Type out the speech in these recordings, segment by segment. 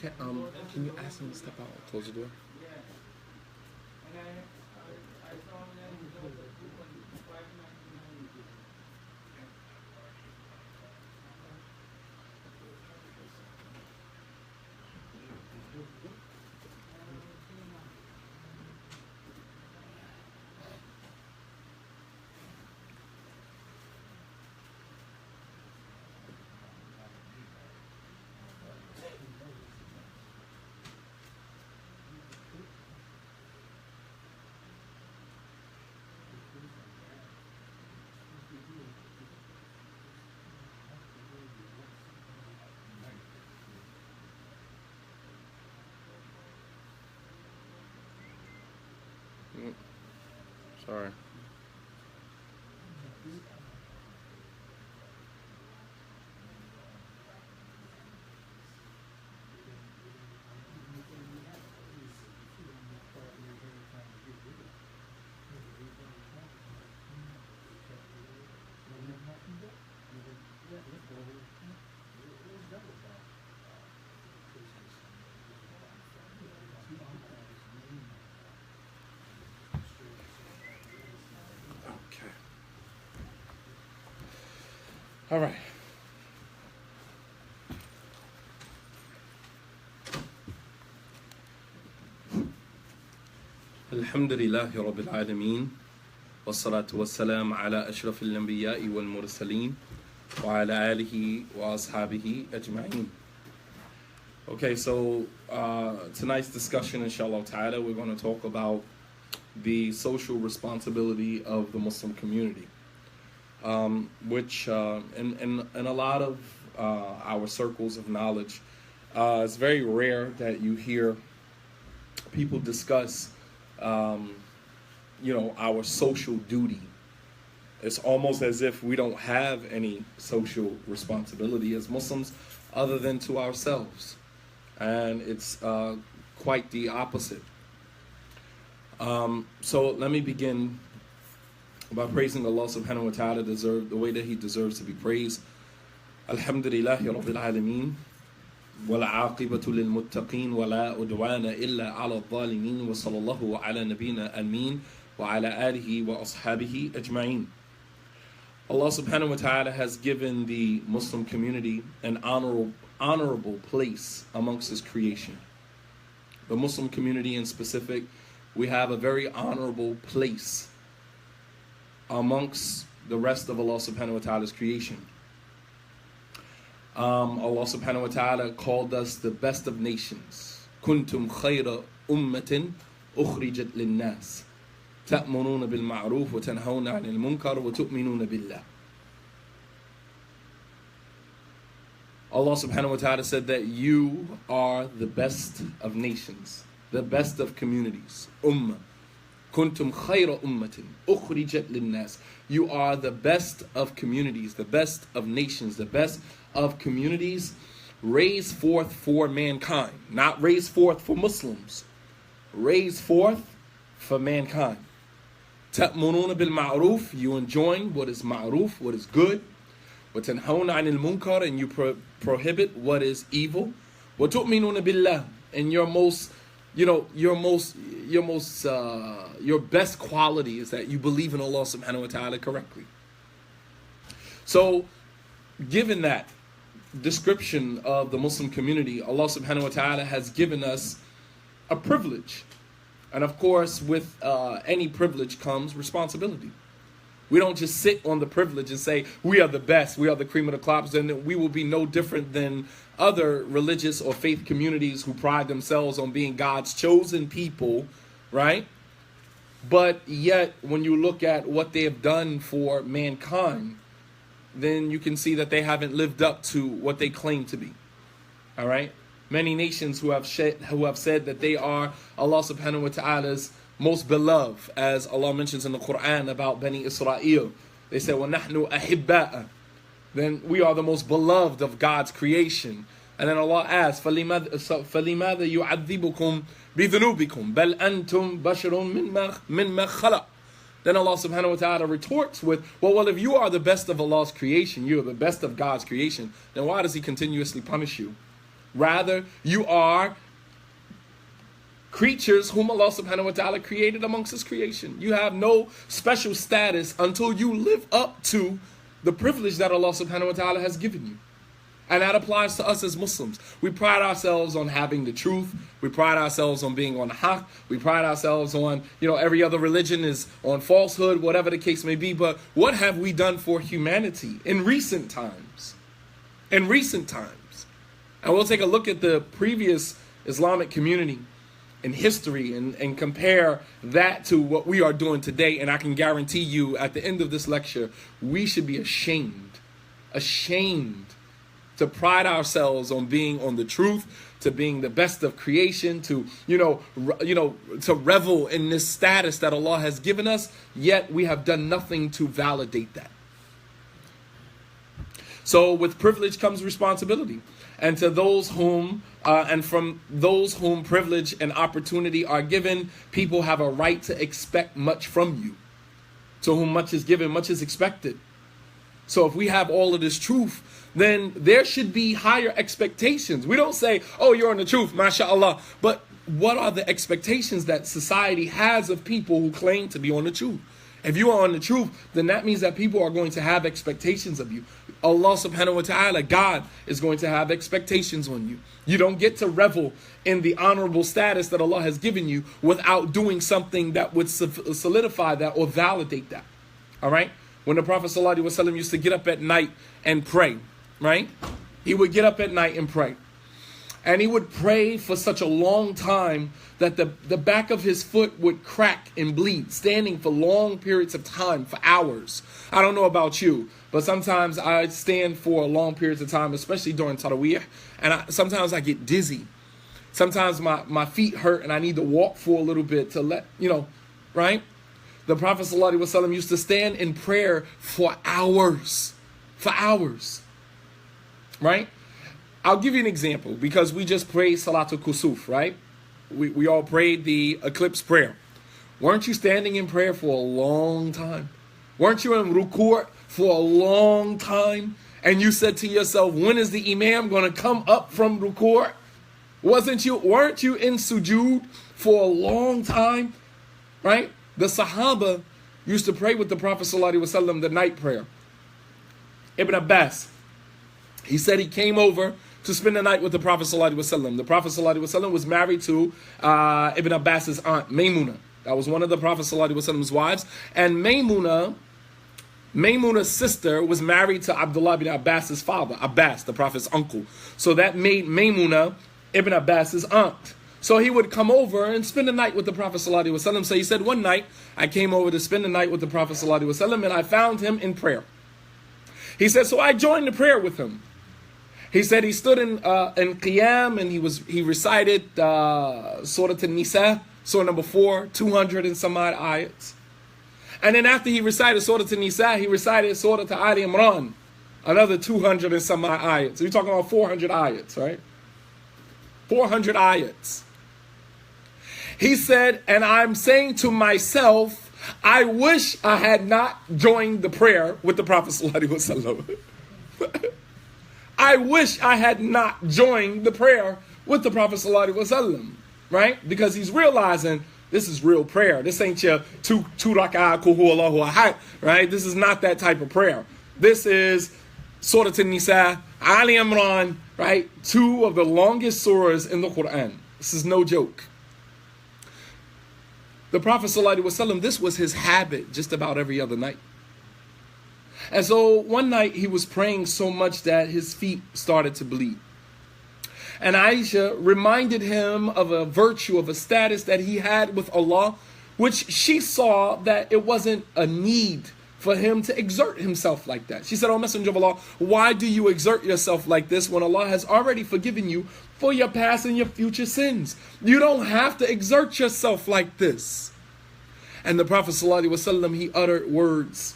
Can you ask him to step out and close the door? Sorry. Okay. All right. الحمد لله رب العالمين والصلاة والسلام على أشرف الأنبياء والمرسلين وعلى آله وأصحابه أجمعين. Okay, so tonight's discussion, inshallah ta'ala, we're going to talk about the social responsibility of the Muslim community, which in a lot of our circles of knowledge, it's very rare that you hear people discuss our social duty. It's almost as if we don't have any social responsibility as Muslims other than to ourselves. And it's quite the opposite. So let me begin by praising Allah subhanahu wa ta'ala the way that He deserves to be praised. Alhamdulillahi Rabbil Alameen. والعاقبة للمتقين ولا عدوان إلا على الظالمين وصلى الله على نبينا الأمين وعلى آله وأصحابه أجمعين. Allah subhanahu wa ta'ala has given the Muslim community an honorable place amongst His creation. The Muslim community in specific, we have a very honorable place amongst the rest of Allah subhanahu wa ta'ala's creation. Allah subhanahu wa ta'ala called us the best of nations. Kuntum khayra ummatin ukhrijat linnas. Ta'muruna bil ma'ruf wa tanhawna 'anil munkar wa tu'minuna billah. Allah subhanahu wa ta'ala said that you are the best of nations, the best of communities. Ummah. Kuntum khayra ummatin ukhrijat linnas. You are the best of communities, the best of nations, the best of communities raised forth for mankind. Not raised forth for Muslims. Raised forth for mankind. Ta'muruna bil ma'ruf. You enjoin what is ma'ruf, what is good. Wa tanhawna 'anil munkar. And you prohibit what is evil. Wa tu'minuna billah. And your best quality is that you believe in Allah subhanahu wa ta'ala correctly. So, given that description of the Muslim community, Allah subhanahu wa ta'ala has given us a privilege. And of course, with any privilege comes responsibility. We don't just sit on the privilege and say, we are the best, we are the cream of the crops, and we will be no different than other religious or faith communities who pride themselves on being God's chosen people, right? But yet, when you look at what they have done for mankind, then you can see that they haven't lived up to what they claim to be. All right? Many nations who have said that they are Allah subhanahu wa ta'ala's most beloved, as Allah mentions in the Quran about Bani Israel. They say, وَنَحْنُ أَحِبَّاءَ. Then we are the most beloved of God's creation. And then Allah asks, فَلِمَاذَا يُعَذِّبُكُمْ بِذُنُوبِكُمْ بَلْ أَنْتُمْ بَشَرٌ مِّمَّا خَلَقَ. Then Allah subhanahu wa ta'ala retorts with, well, if you are the best of Allah's creation, you are the best of God's creation, then why does He continuously punish you? Rather, you are creatures whom Allah subhanahu wa ta'ala created amongst his creation. You have no special status until you live up to the privilege that Allah subhanahu wa ta'ala has given you. And that applies to us as Muslims. We pride ourselves on having the truth. We pride ourselves on being on the haqq. We pride ourselves on, every other religion is on falsehood, whatever the case may be. But what have we done for humanity in recent times? In recent times. And we'll take a look at the previous Islamic community in history and compare that to what we are doing today. And I can guarantee you at the end of this lecture, we should be ashamed to pride ourselves on being on the truth, to being the best of creation, to to revel in this status that Allah has given us, yet we have done nothing to validate that. So with privilege comes responsibility. And to those whom, and from those whom privilege and opportunity are given, people have a right to expect much from you. To whom much is given, much is expected. So if we have all of this truth, then there should be higher expectations. We don't say, oh, you're on the truth, mashallah. But what are the expectations that society has of people who claim to be on the truth? If you are on the truth, then that means that people are going to have expectations of you. Allah subhanahu wa ta'ala, God, is going to have expectations on you. You don't get to revel in the honorable status that Allah has given you without doing something that would solidify that or validate that. All right? When the Prophet ﷺ used to get up at night and pray, right? He would get up at night and pray. And he would pray for such a long time that the back of his foot would crack and bleed, standing for long periods of time, for hours. I don't know about you, but sometimes I stand for long periods of time, especially during Taraweeh, and sometimes I get dizzy. Sometimes my feet hurt and I need to walk for a little bit to right? The Prophet ﷺ used to stand in prayer for hours. For hours. Right? I'll give you an example because we just prayed Salatul Kusuf, right? We all prayed the eclipse prayer. Weren't you standing in prayer for a long time? Weren't you in ruku' for a long time? And you said to yourself, when is the imam going to come up from ruku'? Weren't you in sujood for a long time? Right? The Sahaba used to pray with the Prophet ﷺ the night prayer. Ibn Abbas, he said he came over to spend the night with the Prophet ﷺ. The Prophet ﷺ was married to Ibn Abbas's aunt, Maymuna. That was one of the Prophet ﷺ's wives. And Maymuna's sister was married to Abdullah ibn Abbas's father, Abbas, the Prophet's uncle. So that made Maymuna Ibn Abbas's aunt. So he would come over and spend the night with the Prophet ﷺ. So he said, one night, I came over to spend the night with the Prophet ﷺ and I found him in prayer. He said, so I joined the prayer with him. He said he stood in Qiyam and he recited Surah An-Nisa, Surah number 4, 200 and some odd ayats. And then after he recited Surah An-Nisa, he recited Surah Ali Imran, another 200 and some odd ayats. So we're talking about 400 ayats, right? 400 ayats. He said, and I'm saying to myself, I wish I had not joined the prayer with the Prophet ﷺ. I wish I had not joined the prayer with the Prophet ﷺ, right? Because he's realizing this is real prayer. This ain't your two rak'ah kul hu Allahu ahad, right? This is not that type of prayer. This is Surah An-Nisa, Ali Imran, right? Two of the longest surahs in the Quran. This is no joke. The Prophet ﷺ, this was his habit just about every other night. And so one night he was praying so much that his feet started to bleed. And Aisha reminded him of a virtue, of a status that he had with Allah, which she saw that it wasn't a need for him to exert himself like that. She said, "O Messenger of Allah, why do you exert yourself like this when Allah has already forgiven you for your past and your future sins? You don't have to exert yourself like this." And the Prophet ﷺ, he uttered words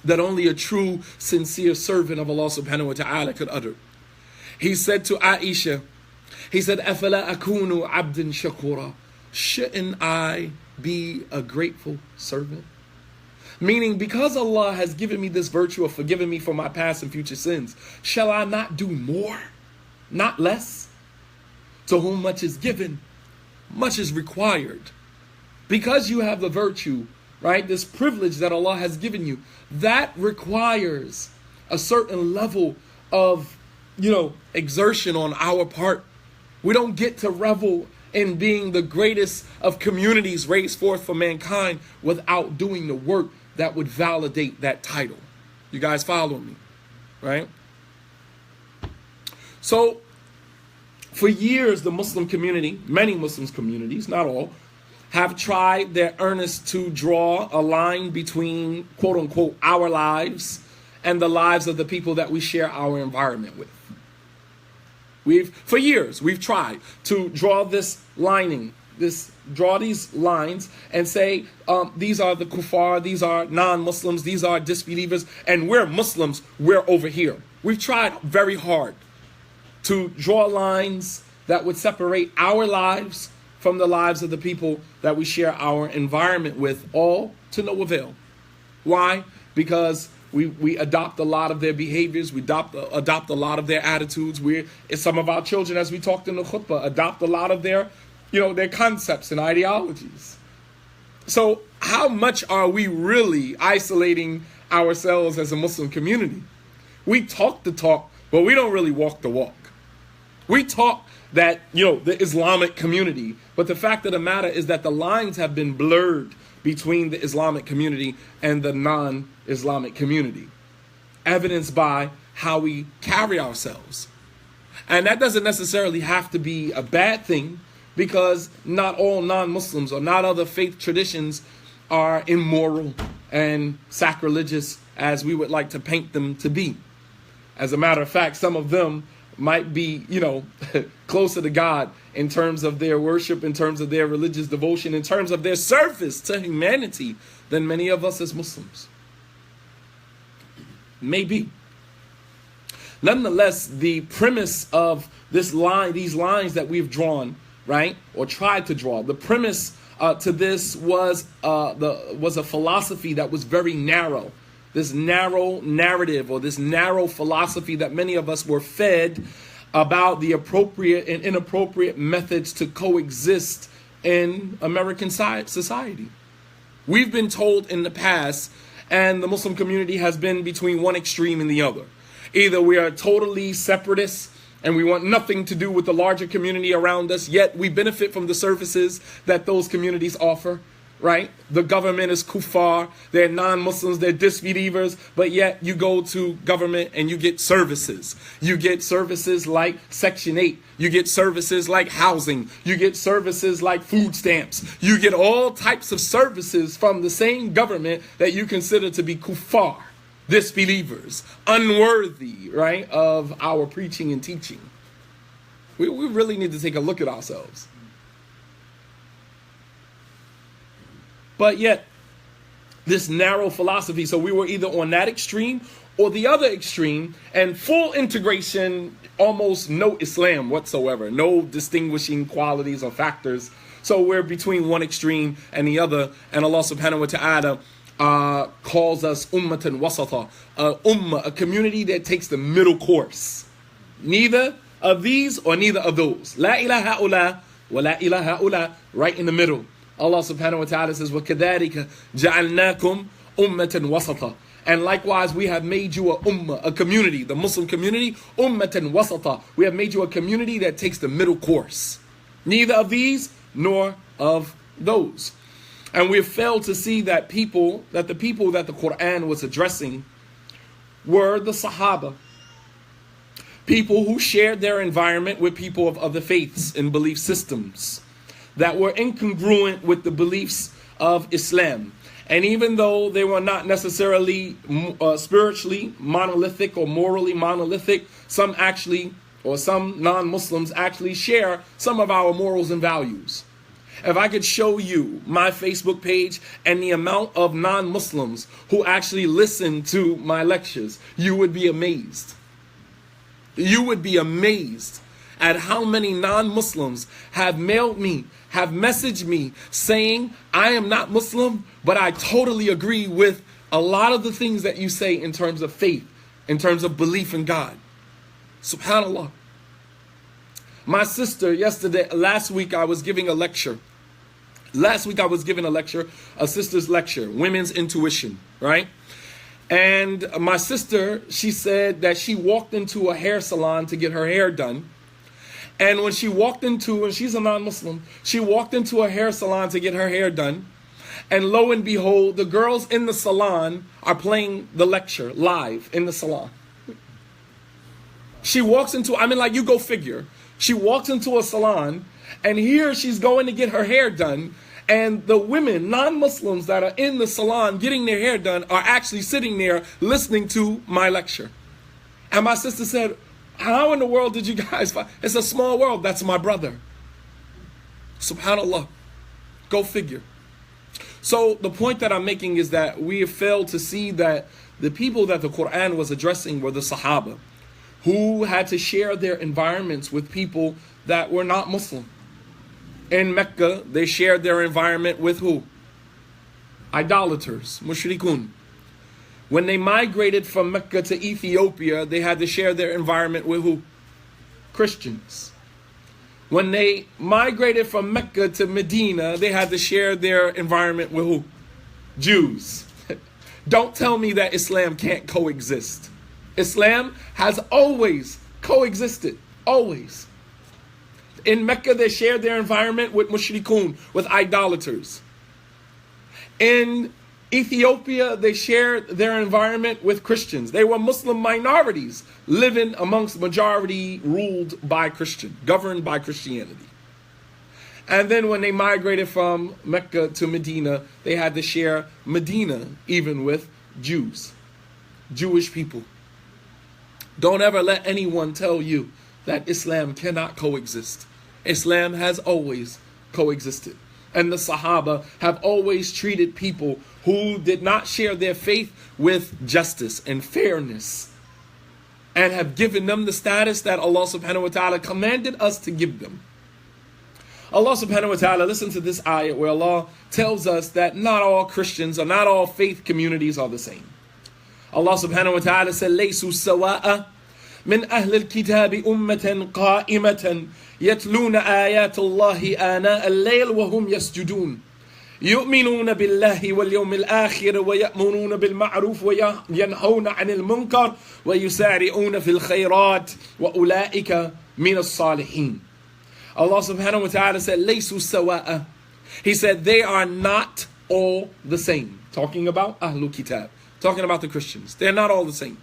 that only a true, sincere servant of Allah subhanahu wa ta'ala could utter. He said to Aisha, he said, "Afala akunu abdan shakura." Shouldn't I be a grateful servant? Meaning, because Allah has given me this virtue of forgiving me for my past and future sins, shall I not do more? not less. To whom much is given, much is required. Because you have the virtue, right, this privilege that Allah has given you, that requires a certain level of, exertion on our part. We don't get to revel in being the greatest of communities raised forth for mankind without doing the work that would validate that title. You guys follow me, right? So, for years, the Muslim community, many Muslim communities, not all, have tried their earnest to draw a line between, quote unquote, our lives and the lives of the people that we share our environment with. For years, we've tried to draw this lining, draw these lines and say, these are the kuffar, these are non-Muslims, these are disbelievers, and we're Muslims, we're over here. We've tried very hard to draw lines that would separate our lives from the lives of the people that we share our environment with, all to no avail. Why? Because we adopt a lot of their behaviors, we adopt a lot of their attitudes. Some of our children, as we talked in the khutbah, adopt a lot of their concepts and ideologies. So how much are we really isolating ourselves as a Muslim community? We talk the talk, but we don't really walk the walk. We talk that, the Islamic community, but the fact of the matter is that the lines have been blurred between the Islamic community and the non-Islamic community, evidenced by how we carry ourselves. And that doesn't necessarily have to be a bad thing, because not all non-Muslims or not other faith traditions are immoral and sacrilegious as we would like to paint them to be. As a matter of fact, some of them might be, closer to God in terms of their worship, in terms of their religious devotion, in terms of their service to humanity than many of us as Muslims. Maybe. Nonetheless, the premise of these lines that we've drawn, right, or tried to draw, the premise to this was a philosophy that was very narrow. This narrow narrative or this narrow philosophy that many of us were fed about the appropriate and inappropriate methods to coexist in American society. We've been told in the past, and the Muslim community has been between one extreme and the other. Either we are totally separatists and we want nothing to do with the larger community around us, yet we benefit from the services that those communities offer. Right? The government is kuffar, they're non-Muslims, they're disbelievers, but yet you go to government and you get services. You get services like Section 8. You get services like housing. You get services like food stamps. You get all types of services from the same government that you consider to be kuffar, disbelievers, unworthy, right, of our preaching and teaching. We really need to take a look at ourselves. But yet, this narrow philosophy, so we were either on that extreme or the other extreme, and full integration, almost no Islam whatsoever, no distinguishing qualities or factors. So we're between one extreme and the other, and Allah subhanahu wa ta'ala calls us ummatan wasata, a community that takes the middle course. Neither of these or neither of those. La ilaha ula wa la ilaha ula, right in the middle. Allah subhanahu wa ta'ala says, وَكَذَلِكَ جَعَلْنَاكُمْ أُمَّةً وَسَطًا. And likewise, we have made you a community, the Muslim community, ummatan wasata. We have made you a community that takes the middle course. Neither of these nor of those. And we have failed to see that the people that the Quran was addressing were the Sahaba. People who shared their environment with people of other faiths and belief systems that were incongruent with the beliefs of Islam. And even though they were not necessarily spiritually monolithic or morally monolithic, some non-Muslims actually share some of our morals and values. If I could show you my Facebook page and the amount of non-Muslims who actually listen to my lectures, you would be amazed. You would be amazed at how many non-Muslims have mailed me, have messaged me saying, I am not Muslim, but I totally agree with a lot of the things that you say in terms of faith, in terms of belief in God. Subhanallah. My sister last week I was giving a lecture. A sister's lecture, Women's Intuition, right? And my sister, she said that she walked into a hair salon to get her hair done. And when she walked into, and she's a non-Muslim, she walked into a hair salon to get her hair done. And lo and behold, the girls in the salon are playing the lecture live in the salon. She walks into, you go figure. She walks into a salon, and here she's going to get her hair done. And the women, non-Muslims that are in the salon getting their hair done are actually sitting there listening to my lecture. And my sister said, how in the world did you guys find? It's a small world. That's my brother. SubhanAllah. Go figure. So the point that I'm making is that we have failed to see that the people that the Quran was addressing were the Sahaba, who had to share their environments with people that were not Muslim. In Mecca, they shared their environment with who? Idolaters, mushrikun. When they migrated from Mecca to Ethiopia, they had to share their environment with who? Christians. When they migrated from Mecca to Medina, they had to share their environment with who? Jews. Don't tell me that Islam can't coexist. Islam has always coexisted. Always. In Mecca, they shared their environment with mushrikun, with idolaters. In Ethiopia, they shared their environment with Christians. They were Muslim minorities living amongst majority ruled by Christian, governed by Christianity. And then when they migrated from Mecca to Medina, they had to share Medina even with Jews, Jewish people. Don't ever let anyone tell you that Islam cannot coexist. Islam has always coexisted. And the Sahaba have always treated people who did not share their faith with justice and fairness, and have given them the status that Allah subhanahu wa ta'ala commanded us to give them. Allah subhanahu wa ta'ala, listen to this ayah where Allah tells us that not all Christians or not all faith communities are the same. Allah subhanahu wa ta'ala said, لَيْسُوا سَوَاءً من أهل الكتاب أمة قائمة يتلون آيات الله آناء الليل وهم يسجدون يؤمنون بالله واليوم الآخر ويأمرون بالمعروف وينهون عن المنكر ويسارعون في الخيرات وأولئك من الصالحين. Allah subhanahu wa ta'ala said, لَيْسُوا سَوَاءً. He said, they are not all the same. Talking about Ahlul Kitab. Talking about the Christians. They're not all the same.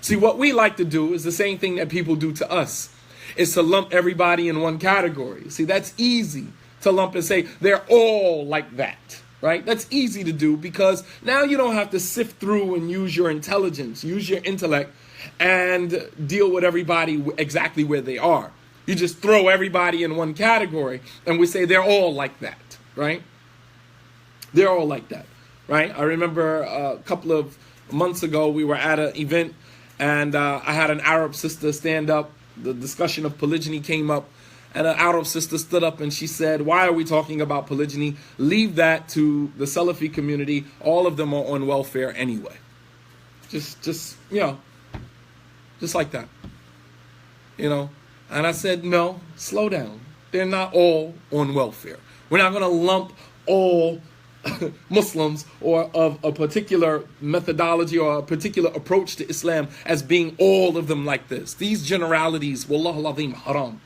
See, what we like to do is the same thing that people do to us. Is to lump everybody in one category. See, that's easy to lump and say, they're all like that. Right? That's easy to do because now you don't have to sift through and use your intelligence, use your intellect, and deal with everybody exactly where they are. You just throw everybody in one category and we say they're all like that. Right? They're all like that. Right? I remember a couple of months ago we were at an event and I had an Arab sister stand up. The discussion of polygyny came up, and an Arab sister stood up and she said, why are we talking about polygyny? Leave that to the Salafi community. All of them are on welfare anyway. Just like that. And I said, no, slow down. They're not all on welfare. We're not going to lump all Muslims or of a particular methodology or a particular approach to Islam as being all of them like this. These generalities, wallah al-azim, haram.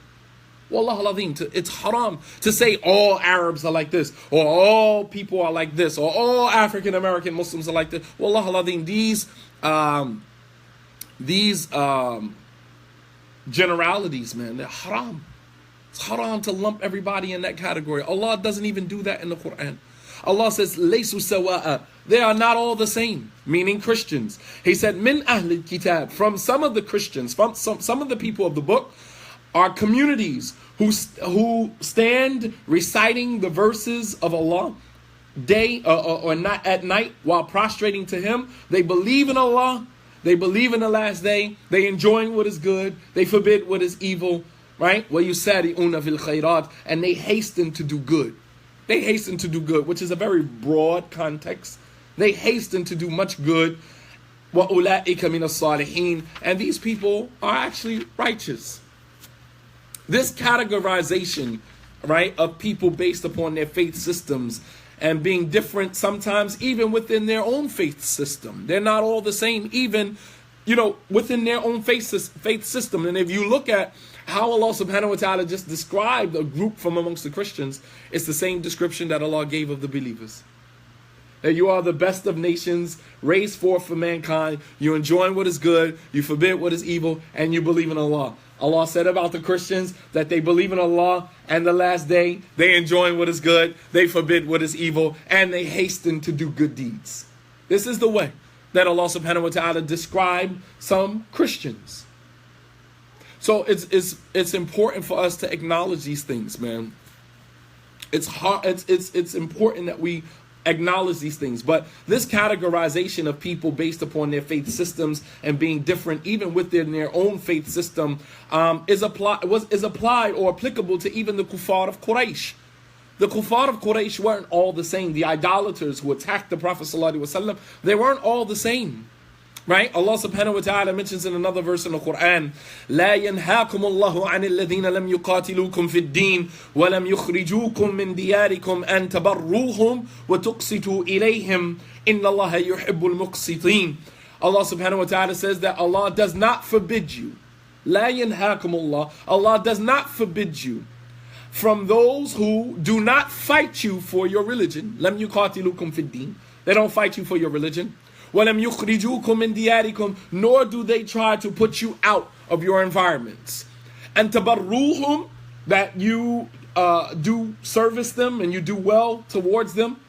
Wallah al-azim, it's haram to say all Arabs are like this, or all people are like this, or all African American Muslims are like this. Wallah al-azim, these generalities, man, they're haram. It's haram to lump everybody in that category. Allah doesn't even do that in the Quran. Allah says, لَيْسُوا سَوَاءً. They are not all the same, meaning Christians. He said, مِنْ أَهْلِ الْكِتَابِ. From some of the Christians, from some of the people of the book, are communities who stand reciting the verses of Allah day or not at night while prostrating to Him. They believe in Allah. They believe in the last day. They enjoying what is good. They forbid what is evil. Right? وَيُسَارِعُونَ فِي الْخَيْرَاتِ. And they hasten to do good. They hasten to do good, which is a very broad context. They hasten to do much good. وَأُولَٰئِكَ مِنَ الصَّالِحِينَ. And these people are actually righteous. This categorization, right, of people based upon their faith systems and being different sometimes even within their own faith system. They're not all the same even, within their own faith system. And if you look at how Allah subhanahu wa ta'ala just described a group from amongst the Christians, it's the same description that Allah gave of the believers. That you are the best of nations, raised forth for mankind, you enjoin what is good, you forbid what is evil, and you believe in Allah. Allah said about the Christians that they believe in Allah and the last day, they enjoin what is good, they forbid what is evil, and they hasten to do good deeds. This is the way that Allah subhanahu wa ta'ala described some Christians. So it's important for us to acknowledge these things, man. It's hard. It's important that we acknowledge these things. But this categorization of people based upon their faith systems and being different, even within their own faith system, is applied or applicable to even the kuffar of Quraysh. The kuffar of Quraysh weren't all the same. The idolaters who attacked the Prophet ﷺ, they weren't all the same. Right? Allah subhanahu wa ta'ala mentions in another verse in the Quran, لا ينهاكم الله عن الذين لم يقاتلوكم في الدين ولم يخرجوكم من دياركم أن تبروهم وتقسطوا إليهم إن الله يحب المقسطين. Allah subhanahu wa ta'ala says that Allah does not forbid you. لا ينهاكم الله. Allah does not forbid you from those who do not fight you for your religion. لم يقاتلوكم في الدين. They don't fight you for your religion. وَلَمْ يُخْرِجُوكُمْ مِنْ دِيَارِكُمْ, nor do they try to put you out of your environments. And تَبَرُّوهُمْ, that you do service them and you do well towards them.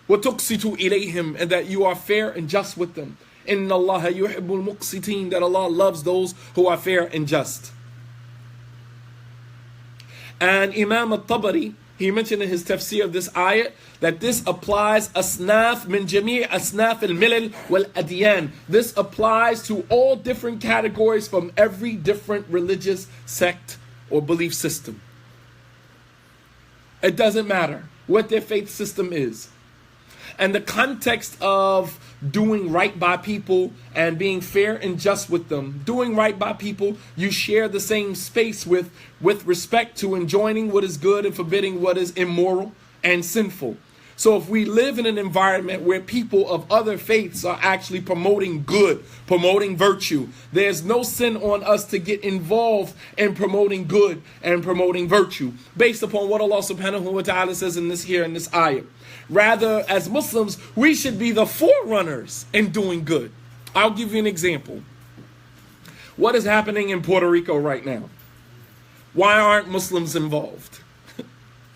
وَتُقْسِطُوا إِلَيْهِمْ, and that you are fair and just with them. إِنَّ اللَّهَ يُحِبُّ الْمُقْسِطِينَ, that Allah loves those who are fair and just. And Imam al-Tabari, he mentioned in his tafsir of this ayat that this applies asnaf min jami' asnaf al-milal wal-adyan. This applies to all different categories from every different religious sect or belief system. It doesn't matter what their faith system is. And the context of doing right by people and being fair and just with them, doing right by people you share the same space with respect to enjoining what is good and forbidding what is immoral and sinful. So if we live in an environment where people of other faiths are actually promoting good, promoting virtue, there's no sin on us to get involved in promoting good and promoting virtue based upon what Allah subhanahu wa ta'ala says in this ayah. Rather, as Muslims, we should be the forerunners in doing good. I'll give you an example. What is happening in Puerto Rico right now? Why aren't Muslims involved?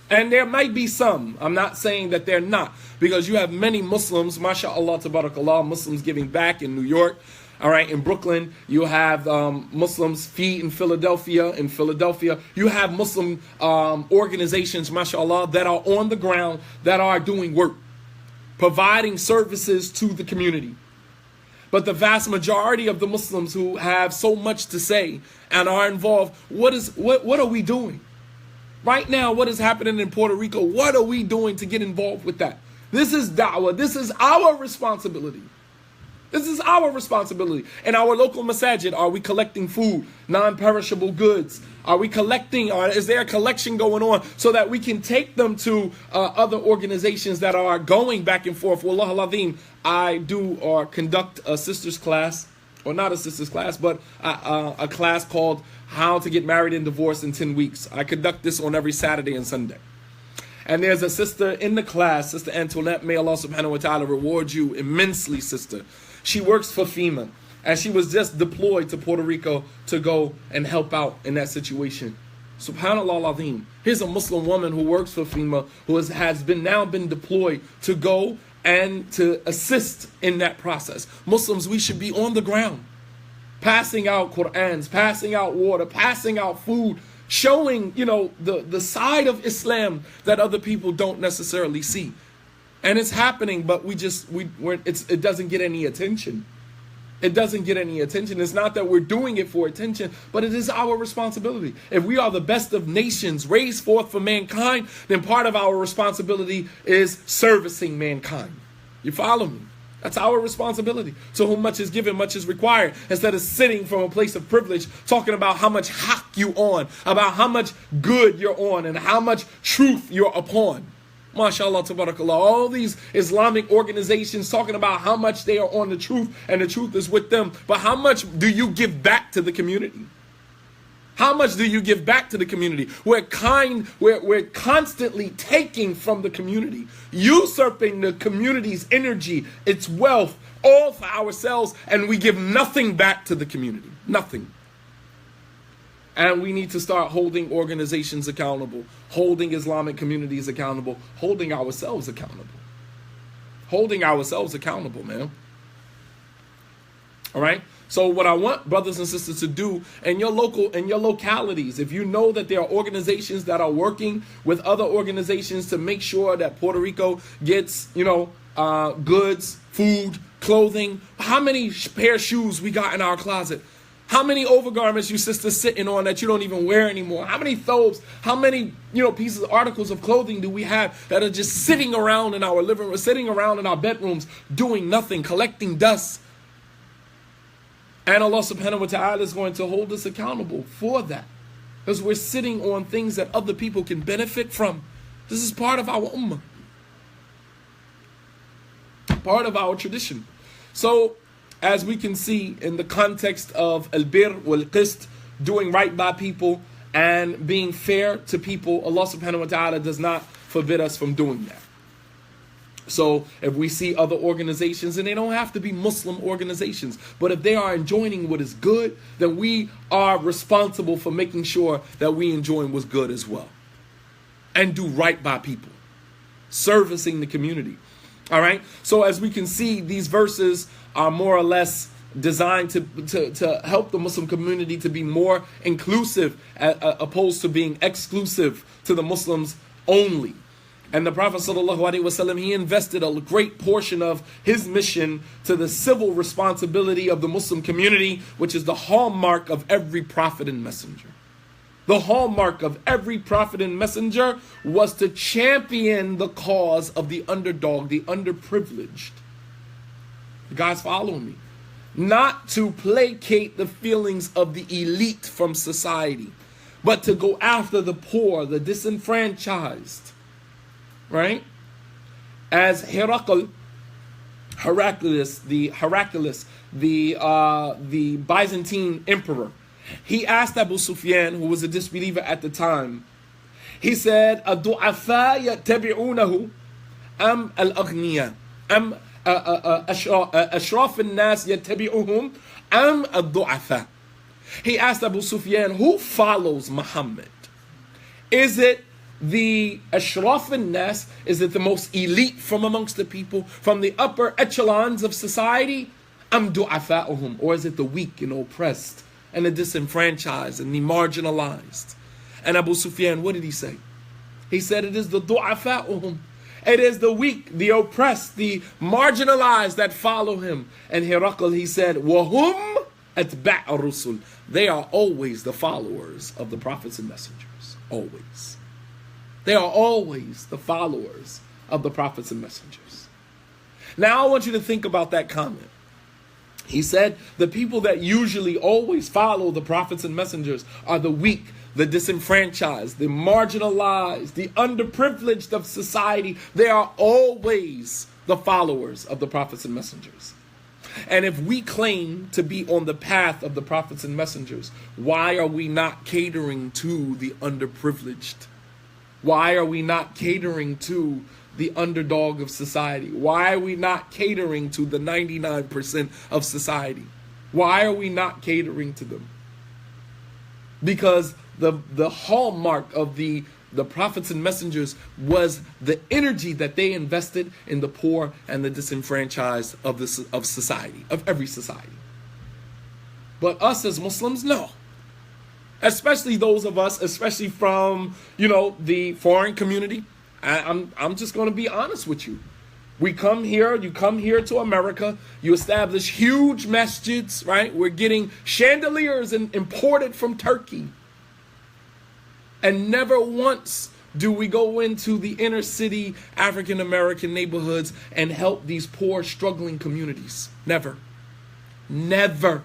And there might be some. I'm not saying that they're not, because you have many Muslims, mashallah, tabarakallah, Muslims giving back in New York. All right, in Brooklyn, you have Muslims feed in Philadelphia. In Philadelphia, you have Muslim organizations, mashallah, that are on the ground, that are doing work, providing services to the community. But the vast majority of the Muslims who have so much to say and are involved, what are we doing? Right now, what is happening in Puerto Rico, what are we doing to get involved with that? This is da'wah. This is our responsibility. This is our responsibility. In our local masajid, are we collecting food, non-perishable goods? Are we collecting, or is there a collection going on so that we can take them to other organizations that are going back and forth? Wallah al-azim, I do or conduct a sister's class, or not a sister's class, but a class called How to Get Married and Divorced in 10 Weeks. I conduct this on every Saturday and Sunday. And there's a sister in the class, Sister Antoinette. May Allah subhanahu wa ta'ala reward you immensely, sister. She works for FEMA, and she was just deployed to Puerto Rico to go and help out in that situation. Subhanallah al-azim. Here's a Muslim woman who works for FEMA, who has now been deployed to go and to assist in that process. Muslims, we should be on the ground, passing out Qur'ans, passing out water, passing out food, showing, the side of Islam that other people don't necessarily see. And it's happening, but it doesn't get any attention. It doesn't get any attention. It's not that we're doing it for attention, but it is our responsibility. If we are the best of nations, raised forth for mankind, then part of our responsibility is servicing mankind. You follow me? That's our responsibility. To whom much is given, much is required. Instead of sitting from a place of privilege, talking about how much haq you on, about how much good you're on, and how much truth you're upon. MashaAllah, tabarakallah. All these Islamic organizations talking about how much they are on the truth, and the truth is with them. But how much do you give back to the community? How much do you give back to the community? We're constantly taking from the community, usurping the community's energy, its wealth, all for ourselves, and we give nothing back to the community. Nothing. And we need to start holding organizations accountable, holding Islamic communities accountable, holding ourselves accountable. Holding ourselves accountable, man. All right? So what I want brothers and sisters to do in your localities, if you know that there are organizations that are working with other organizations to make sure that Puerto Rico gets, goods, food, clothing, how many pair of shoes we got in our closet? How many overgarments you sisters sitting on that you don't even wear anymore? How many thobes, how many, pieces, articles of clothing do we have that are just sitting around in our living room, sitting around in our bedrooms, doing nothing, collecting dust? And Allah subhanahu wa ta'ala is going to hold us accountable for that. Because we're sitting on things that other people can benefit from. This is part of our ummah. Part of our tradition. So, as we can see in the context of al-bir wal-qist, doing right by people and being fair to people, Allah subhanahu wa ta'ala does not forbid us from doing that. So if we see other organizations, and they don't have to be Muslim organizations, but if they are enjoining what is good, then we are responsible for making sure that we enjoy what's good as well. And do right by people. Servicing the community. All right? So as we can see, these verses are more or less designed to help the Muslim community to be more inclusive opposed to being exclusive to the Muslims only. And the Prophet ﷺ, he invested a great portion of his mission to the civil responsibility of the Muslim community, which is the hallmark of every prophet and messenger. The hallmark of every prophet and messenger was to champion the cause of the underdog, the underprivileged. You guys following me? Not to placate the feelings of the elite from society, but to go after the poor, the disenfranchised. Right? As Heraclius, the Byzantine emperor, he asked Abu Sufyan, who was a disbeliever at the time, he said, "Ad-du'afa yattabi'unahu am al-aghniya am ashraf an-nas yattabi'uhum am ad-du'afa?" He asked Abu Sufyan, who follows Muhammad? Is it the ashraf an-nas? Is it the most elite from amongst the people, from the upper echelons of society? Am du'afa'uhum? Or is it the weak and oppressed and the disenfranchised and the marginalized? And Abu Sufyan, what did he say? He said it is the du'afa'uhum. It is the weak, the oppressed, the marginalized that follow him. And Heracl, he said, wahum atba' ar-rusul. They are always the followers of the prophets and messengers. Always. They are always the followers of the prophets and messengers. Now I want you to think about that comment. He said the people that usually always follow the prophets and messengers are the weak, the disenfranchised, the marginalized, the underprivileged of society. They are always the followers of the prophets and messengers. And if we claim to be on the path of the prophets and messengers, why are we not catering to the underprivileged? Why are we not catering to the underdog of society? Why are we not catering to the 99% of society? Why are we not catering to them? Because the hallmark of the prophets and messengers was the energy that they invested in the poor and the disenfranchised of society, of every society. But us as Muslims, no. Especially those of us, especially from, the foreign community. I'm just going to be honest with you. We come here, you come here to America, you establish huge masjids, right? We're getting chandeliers imported from Turkey. And never once do we go into the inner city African American neighborhoods and help these poor, struggling communities. Never. Never.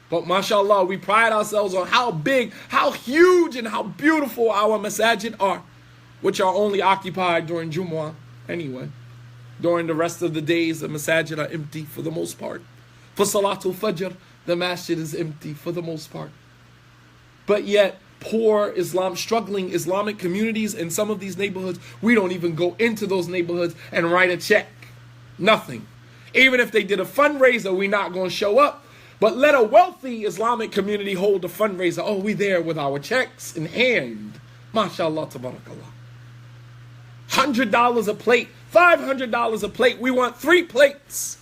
But mashallah, we pride ourselves on how big, how huge, and how beautiful our masajid are, which are only occupied during Jumu'ah anyway. During the rest of the days, the masajid are empty for the most part. For Salatul Fajr, the masjid is empty for the most part. But yet, poor struggling Islamic communities in some of these neighborhoods, we don't even go into those neighborhoods and write a check. Nothing. Even if they did a fundraiser, we're not going to show up. But let a wealthy Islamic community hold a fundraiser. Oh, we there with our checks in hand. MashaAllah, tabarakallah. $100 a plate, $500 a plate. We want 3 plates.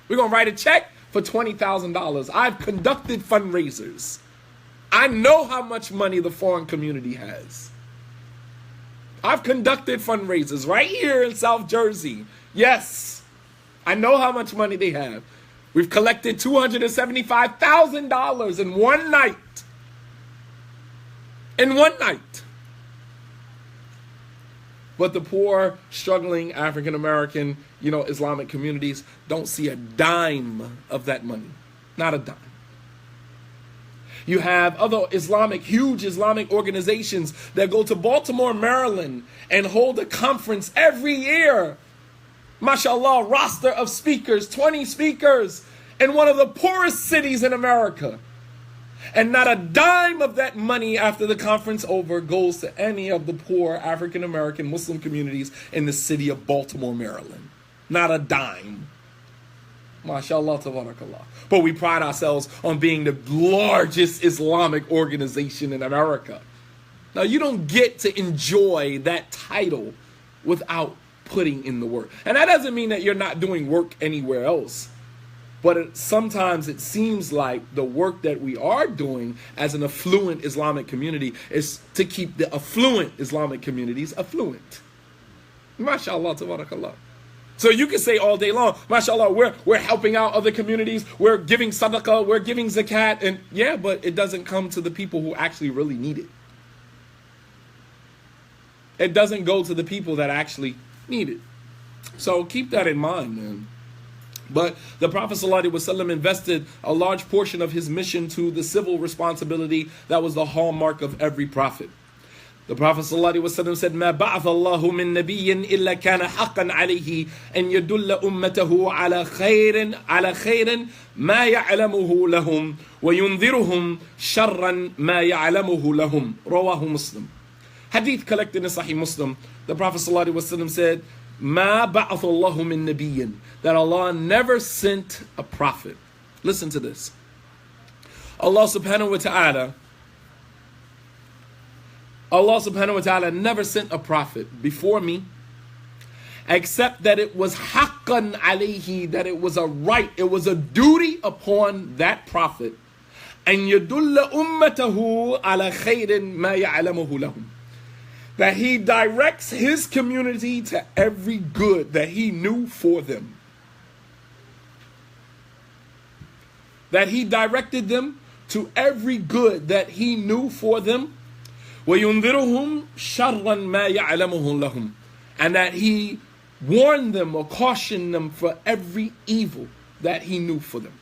We're going to write a check for $20,000. I've conducted fundraisers. I know how much money the foreign community has. I've conducted fundraisers right here in South Jersey. Yes, I know how much money they have. We've collected $275,000 in one night. In one night. But the poor, struggling African American, Islamic communities don't see a dime of that money. Not a dime. You have other huge Islamic organizations that go to Baltimore, Maryland and hold a conference every year. MashaAllah, roster of speakers, 20 speakers in one of the poorest cities in America. And not a dime of that money after the conference over goes to any of the poor African American Muslim communities in the city of Baltimore, Maryland. Not a dime. MashaAllah, tabarakallah. But we pride ourselves on being the largest Islamic organization in America. Now, you don't get to enjoy that title without putting in the work. And that doesn't mean that you're not doing work anywhere else. But sometimes it seems like the work that we are doing as an affluent Islamic community is to keep the affluent Islamic communities affluent. MashaAllah, tabarakallah. So you can say all day long, mashallah, we're helping out other communities, we're giving sadaqah, we're giving zakat, and yeah, but it doesn't come to the people who actually really need it. It doesn't go to the people that actually need it. So keep that in mind, man. But the Prophet ﷺ invested a large portion of his mission to the civil responsibility that was the hallmark of every prophet. The Prophet ﷺ said, مَا بَعْثَ اللَّهُ مِن نَبِيٍّ إِلَّا كَانَ حَقًّا عَلَيْهِ أَن يَدُلَّ أُمَّتَهُ عَلَى خَيْرٍ مَا يَعْلَمُهُ لَهُمْ وَيُنذِرُهُمْ شَرًّا مَا يَعْلَمُهُ لَهُمْ رواه Muslim. Hadith collected in Sahih Muslim. The Prophet ﷺ said, مَا بَعْثَ اللَّهُ مِن نَبِيٍّ, that Allah never sent a prophet. Listen to this. Allah subhanahu wa ta'ala never sent a prophet before me, except that it was haqqan alayhi, that it was a right, it was a duty upon that prophet, and yadulla ummatahu ala khairin ma ya'lamuhu lahum, that he directs his community to every good that he knew for them. That he directed them to every good that he knew for them. وَيُنذِرُهُمْ شَرًّا مَا يَعْلَمُهُ لَهُمْ, and that he warned them or cautioned them for every evil that he knew for them.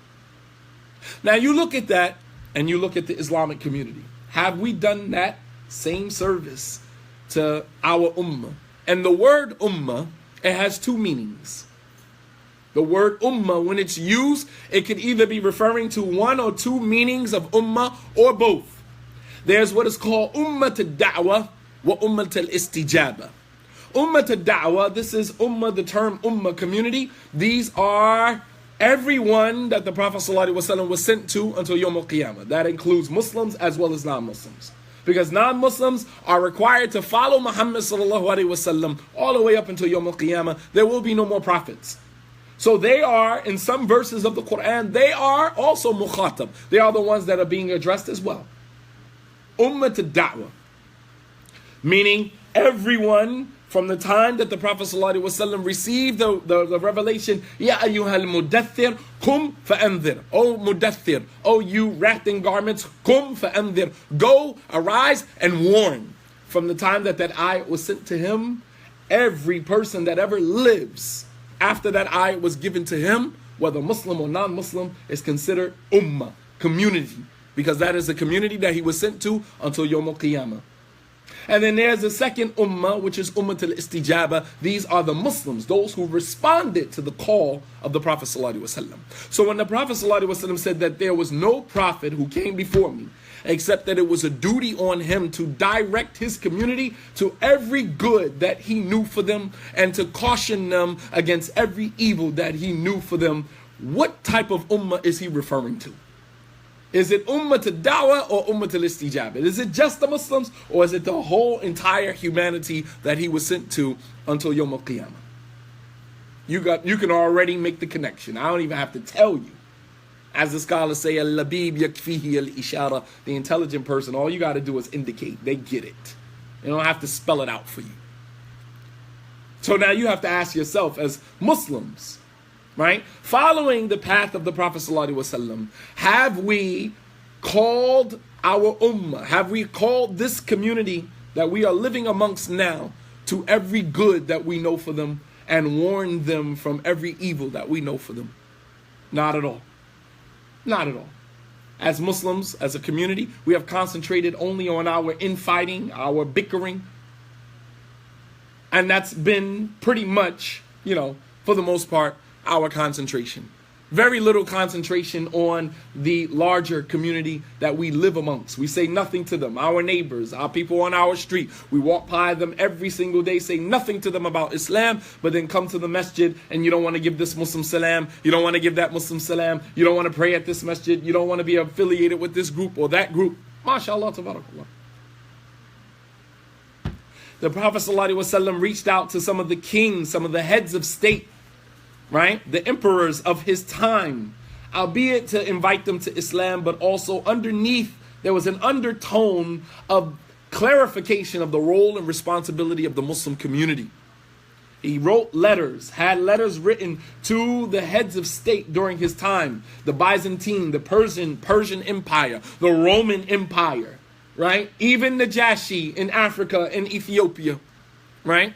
Now you look at that and you look at the Islamic community. Have we done that same service to our ummah? And the word ummah, it has 2 meanings. The word ummah, when it's used, it could either be referring to 1 or 2 meanings of ummah or both. There's what is called ummat al-da'wah wa ummat al-istijaba. Ummat al-da'wah, this is ummah, the term ummah, community. These are everyone that the Prophet ﷺ was sent to until Yawm al-Qiyamah. That includes Muslims as well as non-Muslims. Because non-Muslims are required to follow Muhammad ﷺ all the way up until Yawm al-Qiyamah. There will be no more prophets. So they are, in some verses of the Quran, they are also mukhatab. They are the ones that are being addressed as well. Ummat al-da'wah, meaning everyone from the time that the Prophet ﷺ received the revelation, Ya ayyuhal mudaththir, kum fa'anzir. O mudaththir, O you wrapped in garments, kum fa'anzir. Go, arise, and warn. from the time that that ayat was sent to him, every person that ever lives after that ayat was given to him, whether Muslim or non-Muslim, is considered ummah, community, because that is the community that he was sent to until Yawm al-Qiyamah. And then there's the second ummah, which is Ummat al-Istijaba. These are the Muslims, those who responded to the call of the Prophet ﷺ. So when the Prophet ﷺ said that there was no prophet who came before me, except that it was a duty on him to direct his community to every good that he knew for them and to caution them against every evil that he knew for them, what type of ummah is he referring to? Is it ummah to dawah or ummah to istijabah? Is it just the Muslims, or is it the whole entire humanity that he was sent to until Yawm al-Qiyamah? You can already make the connection. I don't even have to tell you. As the scholars say, al-labib yakfihi al-ishara, the intelligent person, all you got to do is indicate. They get it. You don't have to spell it out for you. So now you have to ask yourself, as Muslims, right, following the path of the Prophet ﷺ, have we called our ummah, have we called this community that we are living amongst now to every good that we know for them and warned them from every evil that we know for them? Not at all. Not at all. As Muslims, as a community, we have concentrated only on our infighting, our bickering. And that's been pretty much, for the most part, our concentration. Very little concentration on the larger community that we live amongst. We say nothing to them. Our neighbors, our people on our street, we walk by them every single day, say nothing to them about Islam, but then come to the masjid and you don't want to give this Muslim salam, you don't want to give that Muslim salam, you don't want to pray at this masjid, you don't want to be affiliated with this group or that group. MashaAllah, tabarakallah. The Prophet ﷺ reached out to some of the kings, some of the heads of state, right? The emperors of his time, albeit to invite them to Islam, but also underneath there was an undertone of clarification of the role and responsibility of the Muslim community. He wrote letters, had letters written to the heads of state during his time, the Byzantine, the Persian Empire, the Roman Empire, right? Even Najashi in Africa and Ethiopia, right?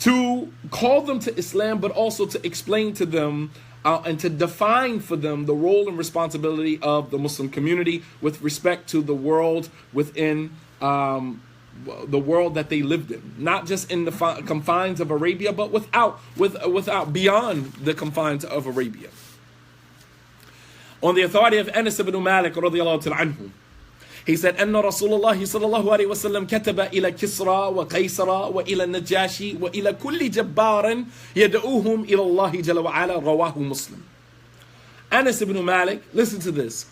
To call them to Islam, but also to explain to them and to define for them the role and responsibility of the Muslim community with respect to the world within the world that they lived in. Not just in the confines of Arabia, but without beyond the confines of Arabia. On the authority of Anas ibn Malik radiyallahu ta'ala anhu, he said, أن رسول الله صلى الله عليه وسلم كتب إلى كسرى وقيصر وإلى النجاشي وإلى كل جبار يدعوهم إلى الله جل وعلا رواه مسلم. Anas ibn Malik, listen to this.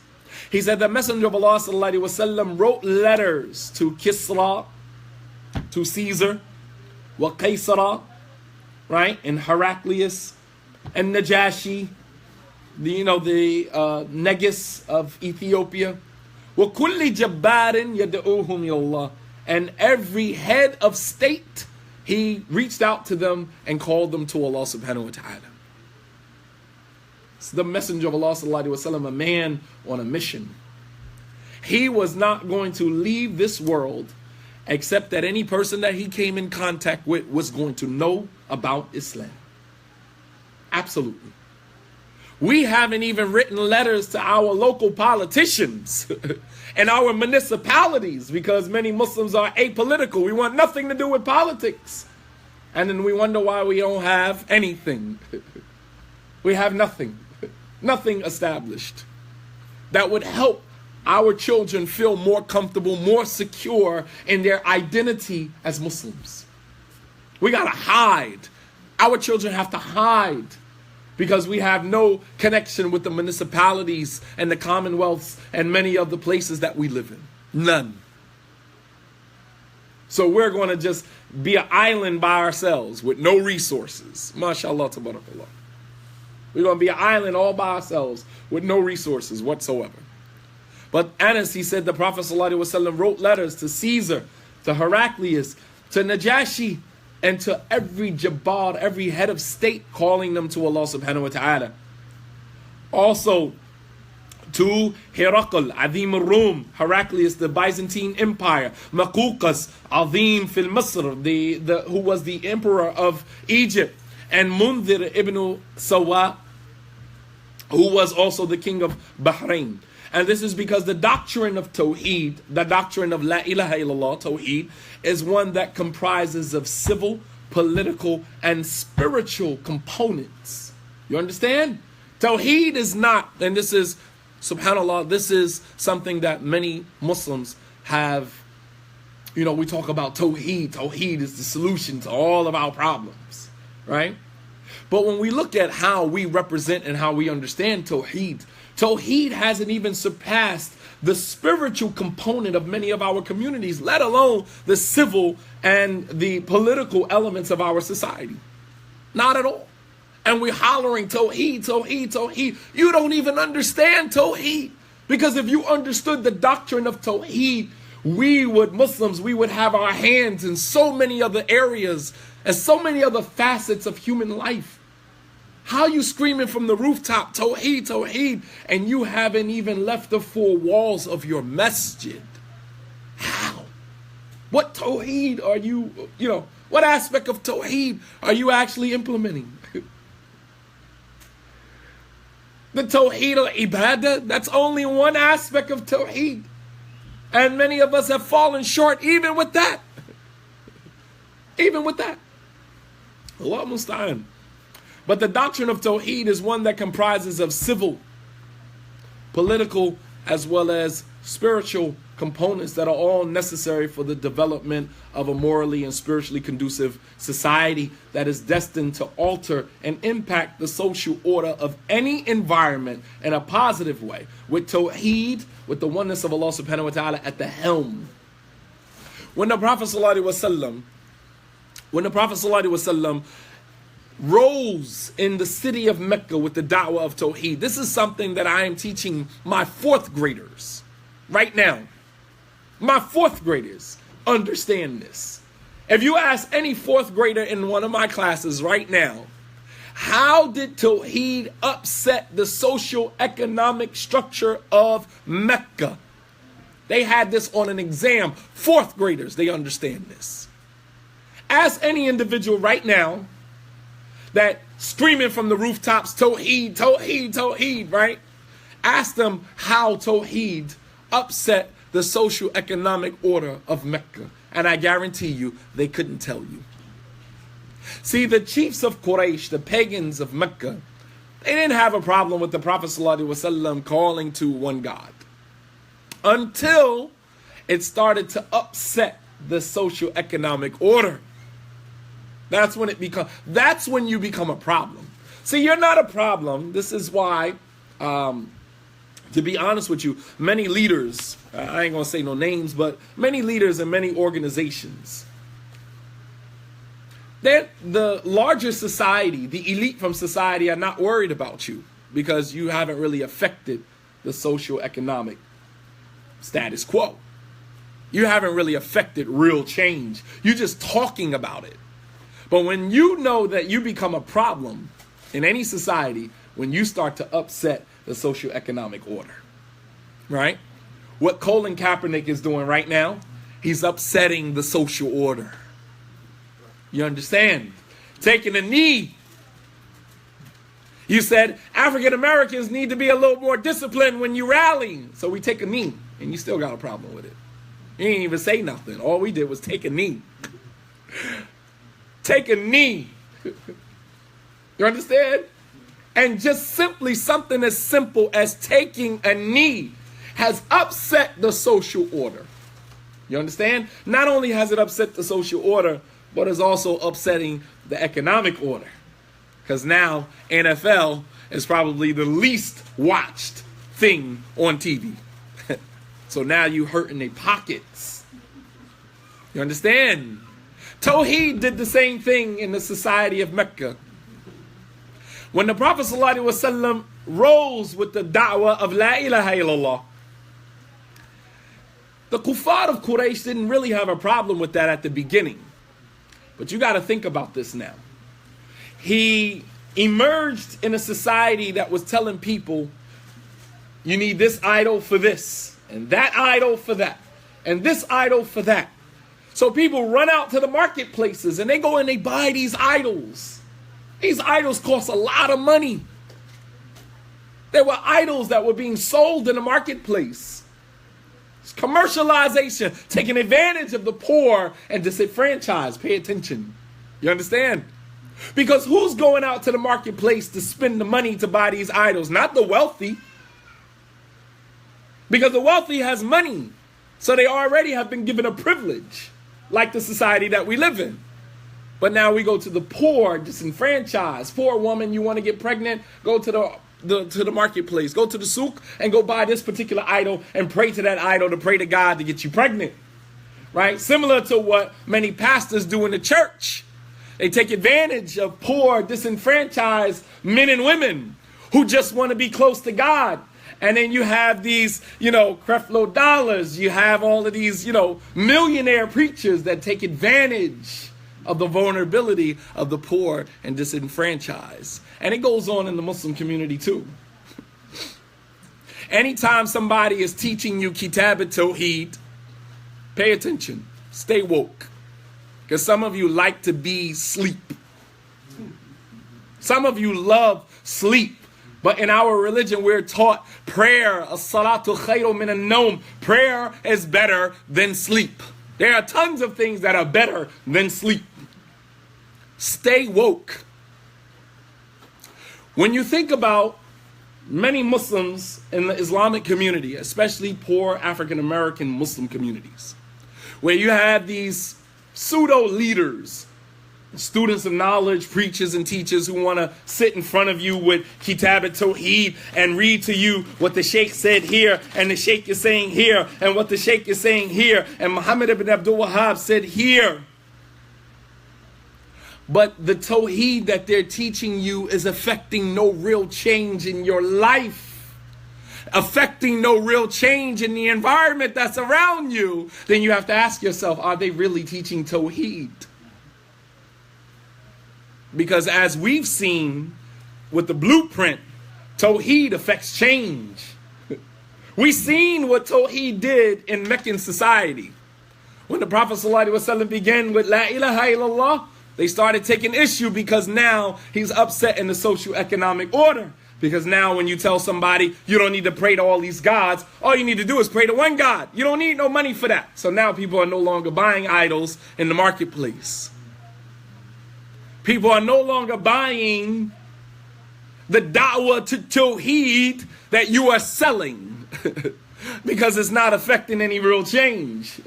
He said the Messenger of Allah صلى الله عليه وسلم wrote letters to Kisra, to Caesar, وقيصر, right, and Heraclius, and Najashi, the Negus of Ethiopia. وَكُلِّ جَبَّارٍ يَدْعُوهُمْ إِلَى. And every head of state, he reached out to them and called them to Allah subhanahu wa ta'ala. It's the Messenger of Allah sallallahu alaihi wasallam, a man on a mission. He was not going to leave this world except that any person that he came in contact with was going to know about Islam. Absolutely. We haven't even written letters to our local politicians and our municipalities because many Muslims are apolitical. We want nothing to do with politics. And then we wonder why we don't have anything. We have nothing. Nothing established that would help our children feel more comfortable, more secure in their identity as Muslims. We got to hide. Our children have to hide because we have no connection with the municipalities and the commonwealths and many of the places that we live in. None. So we're going to just be an island by ourselves with no resources. MashaAllah, tabarakallah. We're going to be an island all by ourselves with no resources whatsoever. But Anas, he said the Prophet ﷺ wrote letters to Caesar, to Heraclius, to Najashi, and to every Jabbar, every head of state, calling them to Allah subhanahu wa ta'ala. Also, to Herakl, Azim al-Rum, Heraclius, the Byzantine Empire, Maquqas, Azim fil Misr, who was the emperor of Egypt, and Mundhir ibn Sawa, who was also the king of Bahrain. And this is because the doctrine of Tawheed, the doctrine of La ilaha illallah, Tawheed, is one that comprises of civil, political, and spiritual components. You understand? Tawheed is not, and this is, subhanAllah, this is something that many Muslims have, we talk about Tawheed. Tawheed is the solution to all of our problems, right? But when we look at how we represent and how we understand Tawheed, Tawheed hasn't even surpassed the spiritual component of many of our communities, let alone the civil and the political elements of our society. Not at all. And we're hollering Tawheed, Tawheed, Tawheed. You don't even understand Tawheed. Because if you understood the doctrine of Tawheed, Muslims, we would have our hands in so many other areas and so many other facets of human life. How you screaming from the rooftop, Tawheed, Tawheed, and you haven't even left the four walls of your masjid? How? What Tawheed are you, what aspect of Tawheed are you actually implementing? The Tawheed al-Ibadah, that's only one aspect of Tawheed. And many of us have fallen short even with that. Even with that. Allah musta'an. But the doctrine of Tawheed is one that comprises of civil, political, as well as spiritual components that are all necessary for the development of a morally and spiritually conducive society that is destined to alter and impact the social order of any environment in a positive way, with Tawheed, with the oneness of Allah subhanahu wa ta'ala at the helm. When the Prophet ﷺ rose in the city of Mecca with the da'wah of Tawheed, this is something that I am teaching my fourth graders right now. My fourth graders understand this. If you ask any fourth grader in one of my classes right now, how did Tawheed upset the social economic structure of Mecca? They had this on an exam. Fourth graders, they understand this. Ask any individual right now that screaming from the rooftops, Tawheed, Tawheed, Tawheed, right? Ask them how Tawheed upset the social economic order of Mecca. And I guarantee you, they couldn't tell you. See, the chiefs of Quraysh, the pagans of Mecca, they didn't have a problem with the Prophet ﷺ calling to one God. Until it started to upset the social economic order. That's when you become a problem. See, you're not a problem. This is why, to be honest with you, many leaders, I ain't gonna say no names, but many leaders in many organizations, the larger society, the elite from society are not worried about you because you haven't really affected the social economic status quo. You haven't really affected real change. You're just talking about it. But when you know that you become a problem in any society, when you start to upset the socioeconomic order, right? What Colin Kaepernick is doing right now, he's upsetting the social order. You understand? Taking a knee. You said African Americans need to be a little more disciplined when you rally. So we take a knee, and you still got a problem with it. You ain't even say nothing. All we did was take a knee. Take a knee. You understand? And just simply something as simple as taking a knee has upset the social order. You understand? Not only has it upset the social order, but it's also upsetting the economic order. Because now NFL is probably the least watched thing on TV. So now you hurting their pockets. You understand? Tawheed did the same thing in the society of Mecca. When the Prophet ﷺ rose with the da'wah of La ilaha illallah, the kuffar of Quraysh didn't really have a problem with that at the beginning. But you got to think about this now. He emerged in a society that was telling people You need this idol for this, and that idol for that, and this idol for that. So people run out to the marketplaces and they go and they buy these idols. These idols cost a lot of money. There were idols that were being sold in the marketplace. It's commercialization, taking advantage of the poor and disenfranchised. Pay attention. You understand? Because who's going out to the marketplace to spend the money to buy these idols? Not the wealthy. Because the wealthy has money. So they already have been given a privilege, like the society that we live in. But now we go to the poor, disenfranchised. Poor woman, you want to get pregnant? Go to the marketplace. Go to the souk and go buy this particular idol and pray to that idol to pray to God to get you pregnant. Right? Similar to what many pastors do in the church. They take advantage of poor, disenfranchised men and women who just want to be close to God. And then you have these, Creflo Dollars. You have all of these, millionaire preachers that take advantage of the vulnerability of the poor and disenfranchised. And it goes on in the Muslim community too. Anytime somebody is teaching you Kitab al-Tawheed, pay attention. Stay woke. Because some of you like to be sleep. Some of you love sleep. But in our religion, we're taught prayer, as-salatu khayru min an-nawm. Prayer is better than sleep. There are tons of things that are better than sleep. Stay woke. When you think about many Muslims in the Islamic community, especially poor African-American Muslim communities, where you have these pseudo-leaders, students of knowledge, preachers and teachers who want to sit in front of you with Kitab al-Tawheed and read to you what the Sheikh said here, and the Sheikh is saying here, and what the Sheikh is saying here, and Muhammad ibn Abdul Wahhab said here. But the Tawheed that they're teaching you is affecting no real change in your life, affecting no real change in the environment that's around you. Then you have to ask yourself, are they really teaching Tawheed? Because as we've seen with the blueprint, Tawheed affects change. We've seen what Tawheed did in Meccan society. When the Prophet ﷺ began with La ilaha illallah, they started taking issue because now he's upset in the socio-economic order. Because now when you tell somebody you don't need to pray to all these gods, all you need to do is pray to one God. You don't need no money for that. So now people are no longer buying idols in the marketplace. People are no longer buying the da'wah to Tawheed that you are selling because it's not affecting any real change.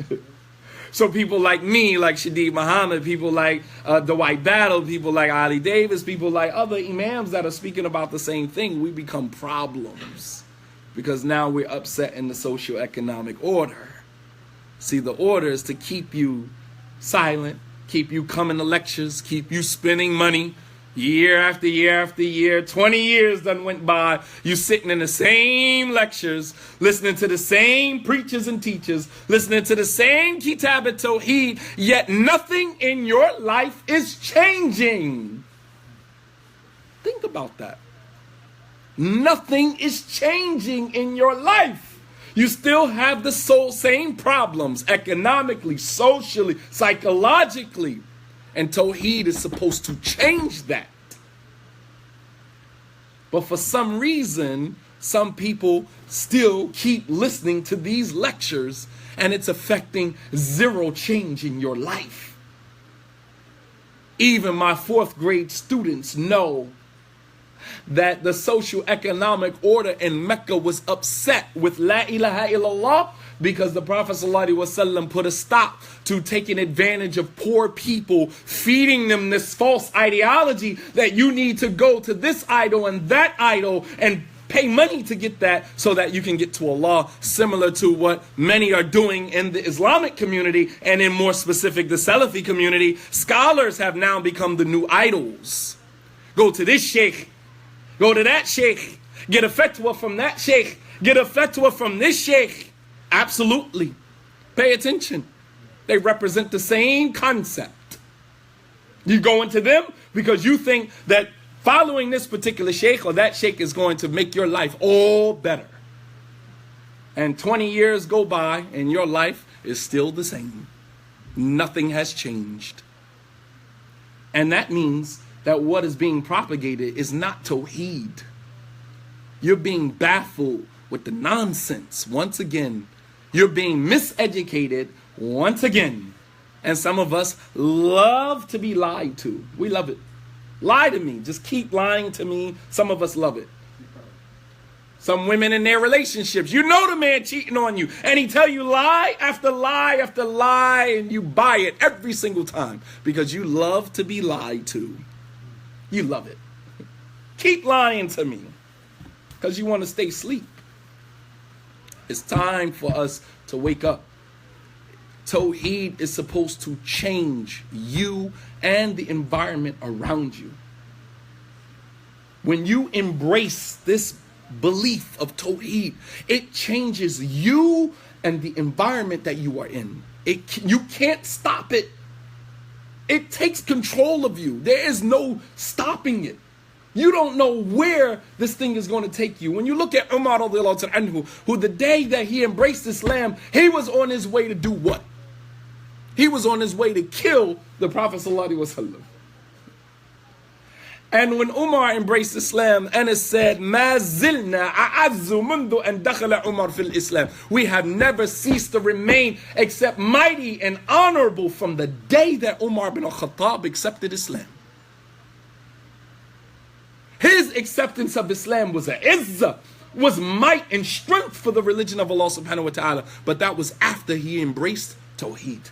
So people like me, like Shadid Muhammad, people like Dwight Battle, people like Ali Davis, people like other imams that are speaking about the same thing, we become problems because now we're upset in the socio-economic order. See, the order is to keep you silent, keep you coming to lectures, keep you spending money year after year after year. 20 years done went by. You sitting in the same lectures, listening to the same preachers and teachers, listening to the same Kitab al-Tawheed, yet nothing in your life is changing. Think about that. Nothing is changing in your life. You still have the same problems economically, socially, psychologically. And Tawheed is supposed to change that. But for some reason, some people still keep listening to these lectures and it's affecting zero change in your life. Even my 4th grade students know that the socio-economic order in Mecca was upset with La ilaha illallah because the Prophet ﷺ put a stop to taking advantage of poor people, feeding them this false ideology that you need to go to this idol and that idol and pay money to get that so that you can get to Allah, similar to what many are doing in the Islamic community and in more specific the Salafi community. Scholars have now become the new idols. Go to this sheikh, go to that sheikh, get a fatwa from that sheikh, get a fatwa from this sheikh. Absolutely. Pay attention. They represent the same concept. You go into them because you think that following this particular sheikh or that sheikh is going to make your life all better. And 20 years go by and your life is still the same. Nothing has changed. And that means that what is being propagated is not Tawheed. You're being baffled with the nonsense once again. You're being miseducated once again. And some of us love to be lied to. We love it. Lie to me. Just keep lying to me. Some of us love it. Some women in their relationships, you know the man cheating on you, and he tell you lie after lie after lie, and you buy it every single time because you love to be lied to. You love it. Keep lying to me because you want to stay asleep. It's time for us to wake up. Tawheed is supposed to change you and the environment around you. When you embrace this belief of Tawheed, it changes you and the environment that you are in. You can't stop it. It takes control of you. There is no stopping it. You don't know where this thing is going to take you. When you look at Umar radiallahu anhu, who the day that he embraced Islam, he was on his way to do what? He was on his way to kill the Prophet sallallahu alaihi wasallam. And when Umar embraced Islam, Anas said, "Ma zilna a'azzu mundu an dakhala Umar fil Islam." We have never ceased to remain except mighty and honorable from the day that Umar bin al-Khattab accepted Islam. His acceptance of Islam was a izzah, was might and strength for the religion of Allah subhanahu wa ta'ala. But that was after he embraced Tawheed.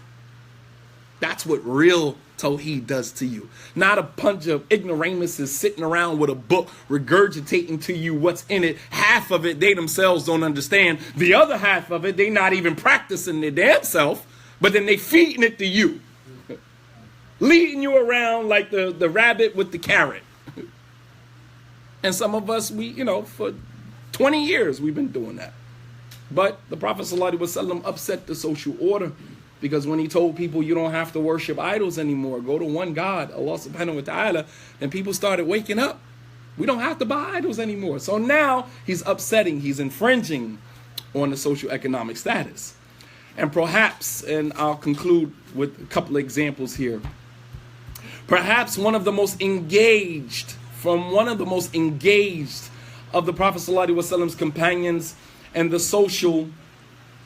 That's what real Tawheed does to you. Not a bunch of ignoramuses sitting around with a book regurgitating to you what's in it. Half of it they themselves don't understand. The other half of it they not even practicing their damn self, but then they feeding it to you. Leading you around like the rabbit with the carrot. And some of us, for 20 years we've been doing that. But the Prophet ﷺ upset the social order. Because when he told people you don't have to worship idols anymore, go to one God, Allah subhanahu wa ta'ala, then people started waking up. We don't have to buy idols anymore. So now he's upsetting, he's infringing on the social economic status. And perhaps, and I'll conclude with a couple of examples here, perhaps one of the most engaged of the Prophet ﷺ's companions and the social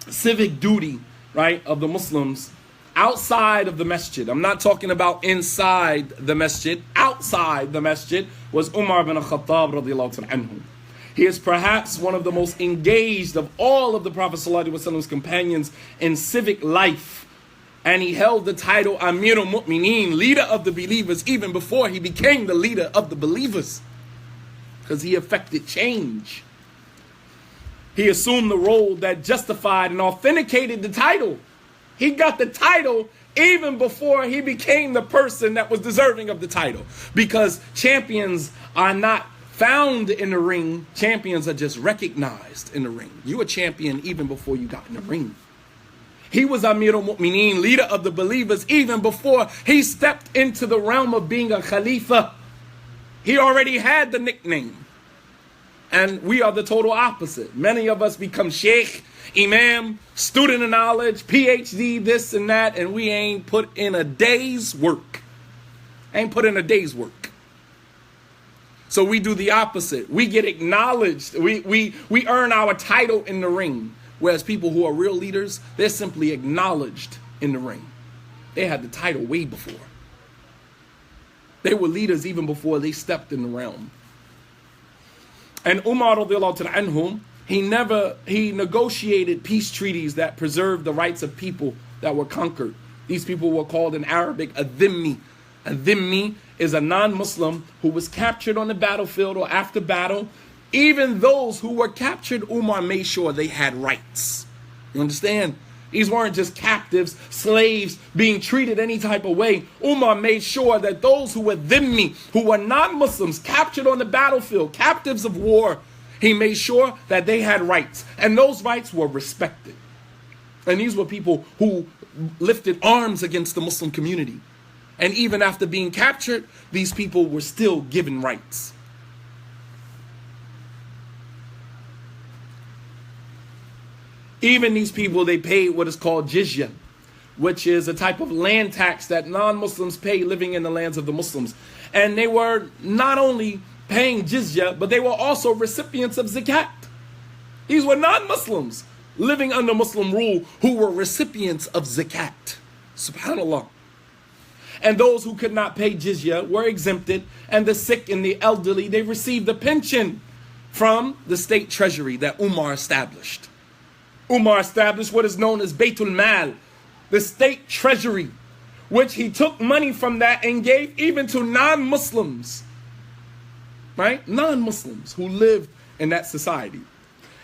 civic duty, right, of the Muslims outside of the masjid. I'm not talking about inside the masjid. Outside the masjid was Umar bin al-Khattab radiallahu anhu. He is perhaps one of the most engaged of all of the Prophet ﷺ's companions in civic life. And he held the title Amir al-Mu'mineen, leader of the believers, even before he became the leader of the believers. Because he effected change. He assumed the role that justified and authenticated the title. He got the title even before he became the person that was deserving of the title. Because champions are not found in the ring. Champions are just recognized in the ring. You were a champion even before you got in the ring. He was Amir al-Mu'mineen, leader of the believers, even before he stepped into the realm of being a Khalifa. He already had the nickname. And we are the total opposite. Many of us become sheikh, imam, student of knowledge, PhD, this and that, and we ain't put in a day's work. So we do the opposite. We get acknowledged. We earn our title in the ring. Whereas people who are real leaders, they're simply acknowledged in the ring. They had the title way before. They were leaders even before they stepped in the realm. And Umar radiallahu anhu, he negotiated peace treaties that preserved the rights of people that were conquered. These people were called in Arabic a dhimmi. A dhimmi is a non-Muslim who was captured on the battlefield or after battle. Even those who were captured, Umar made sure they had rights. You understand? These weren't just captives, slaves, being treated any type of way. Umar made sure that those who were dhimmi, who were non-Muslims, captured on the battlefield, captives of war, he made sure that they had rights. And those rights were respected. And these were people who lifted arms against the Muslim community. And even after being captured, these people were still given rights. Even these people, they paid what is called jizya, which is a type of land tax that non-Muslims pay living in the lands of the Muslims. And they were not only paying jizya, but they were also recipients of zakat. These were non-Muslims living under Muslim rule who were recipients of zakat. Subhanallah. And those who could not pay jizya were exempted, and the sick and the elderly, they received a pension from the state treasury that Umar established. Umar established what is known as Baytul Mal, the state treasury, which he took money from that and gave even to non-Muslims, right? Non-Muslims who lived in that society.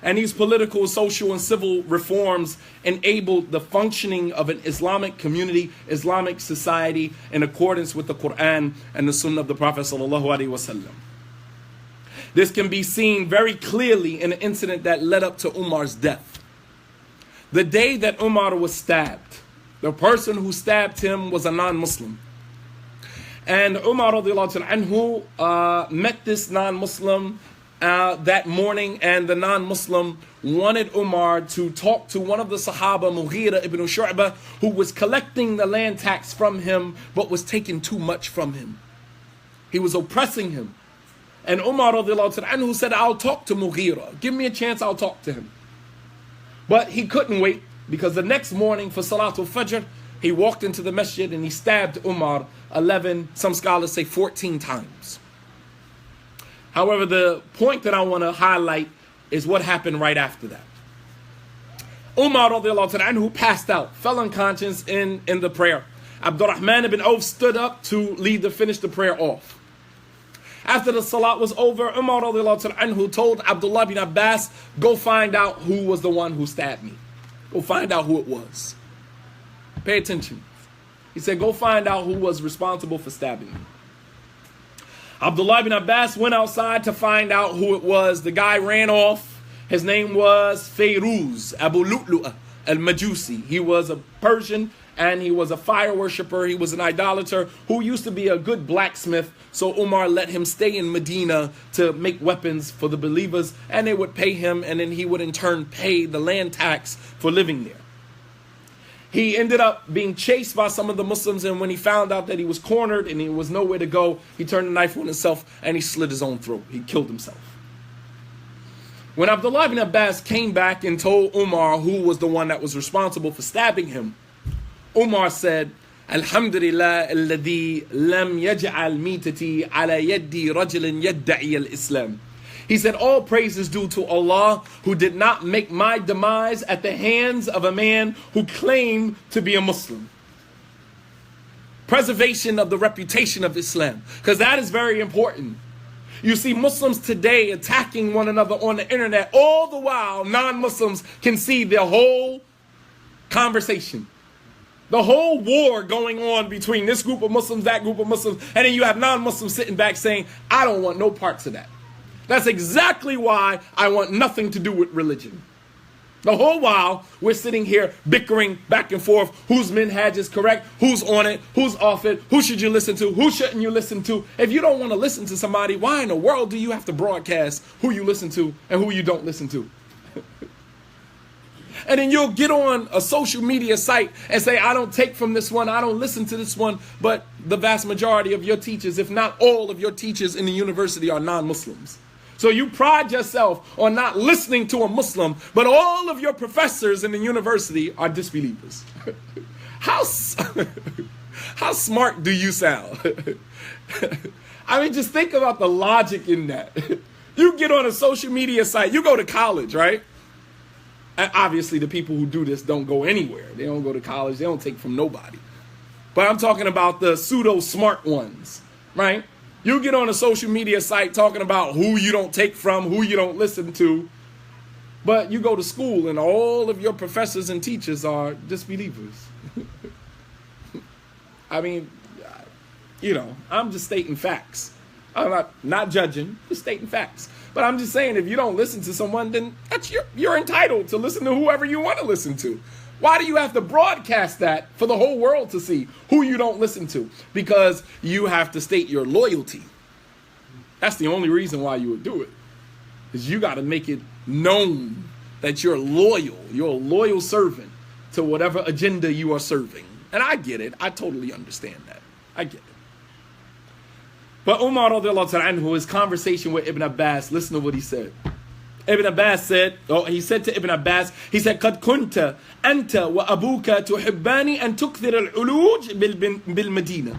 And these political, social, and civil reforms enabled the functioning of an Islamic community, Islamic society, in accordance with the Quran and the Sunnah of the Prophet sallallahu alaihi wasallam. This can be seen very clearly in an incident that led up to Umar's death. The day that Umar was stabbed, the person who stabbed him was a non-Muslim. And Umar radiallahu anhu met this non-Muslim that morning, and the non-Muslim wanted Umar to talk to one of the Sahaba, Mughira ibn Shu'bah, who was collecting the land tax from him, but was taking too much from him. He was oppressing him. And Umar radiallahu anhu said, I'll talk to Mughira. Give me a chance, I'll talk to him. But he couldn't wait, because the next morning for Salatul Fajr, he walked into the masjid and he stabbed Umar 11, some scholars say 14 times. However, the point that I want to highlight is what happened right after that. Umar radiallahu anhu passed out, fell unconscious in the prayer. Abdurrahman ibn Auf stood up to finish the prayer off. After the salat was over, Umar radiallahu anhu told Abdullah bin Abbas, go find out who was the one who stabbed me. Go find out who it was. Pay attention. He said, go find out who was responsible for stabbing me. Abdullah bin Abbas went outside to find out who it was. The guy ran off. His name was Fayruz Abu Lu'lu'a al-Majusi. He was a Persian and he was a fire worshiper. He was an idolater who used to be a good blacksmith. So Umar let him stay in Medina to make weapons for the believers, and they would pay him, and then he would in turn pay the land tax for living there. He ended up being chased by some of the Muslims, and when he found out that he was cornered and he was nowhere to go, he turned the knife on himself and he slit his own throat. He killed himself. When Abdullah bin Abbas came back and told Umar who was the one that was responsible for stabbing him, Umar said, Alhamdulillah alladhi lam yaj'al mitati ala yaddi rajulin yadda'i al-Islam. He said, all praise is due to Allah, who did not make my demise at the hands of a man who claimed to be a Muslim. Preservation of the reputation of Islam, because that is very important. You see Muslims today attacking one another on the internet, all the while non-Muslims can see their whole conversation. The whole war going on between this group of Muslims, that group of Muslims, and then you have non-Muslims sitting back saying, I don't want no parts of that. That's exactly why I want nothing to do with religion. The whole while we're sitting here bickering back and forth, whose minhaj is correct, who's on it, who's off it, who should you listen to, who shouldn't you listen to. If you don't want to listen to somebody, why in the world do you have to broadcast who you listen to and who you don't listen to? And then you'll get on a social media site and say, I don't take from this one, I don't listen to this one, but the vast majority of your teachers, if not all of your teachers in the university, are non-Muslims. So you pride yourself on not listening to a Muslim, but all of your professors in the university are disbelievers. How smart do you sound? I mean, just think about the logic in that. You get on a social media site, you go to college, right? And obviously, the people who do this don't go anywhere. They don't go to college. They don't take from nobody. But I'm talking about the pseudo-smart ones, right? You get on a social media site talking about who you don't take from, who you don't listen to. But you go to school and all of your professors and teachers are disbelievers. I mean, you know, I'm just stating facts. I'm not judging, just stating facts. But I'm just saying, if you don't listen to someone, then you're entitled to listen to whoever you want to listen to. Why do you have to broadcast that for the whole world to see who you don't listen to? Because you have to state your loyalty. That's the only reason why you would do it. Is you got to make it known that you're loyal. You're a loyal servant to whatever agenda you are serving. And I get it. I totally understand that. I get it. But Umar radiallahu ta'ala anhu, his conversation with Ibn Abbas, listen to what he said. Ibn Abbas said, he said to Ibn Abbas, he said, قَدْ كُنْتَ أَنْتَ وَأَبُوكَ تُحِبَّانِ أَن تُكْثِرَ الْعُلُوجِ بِالْمَدِينَةِ.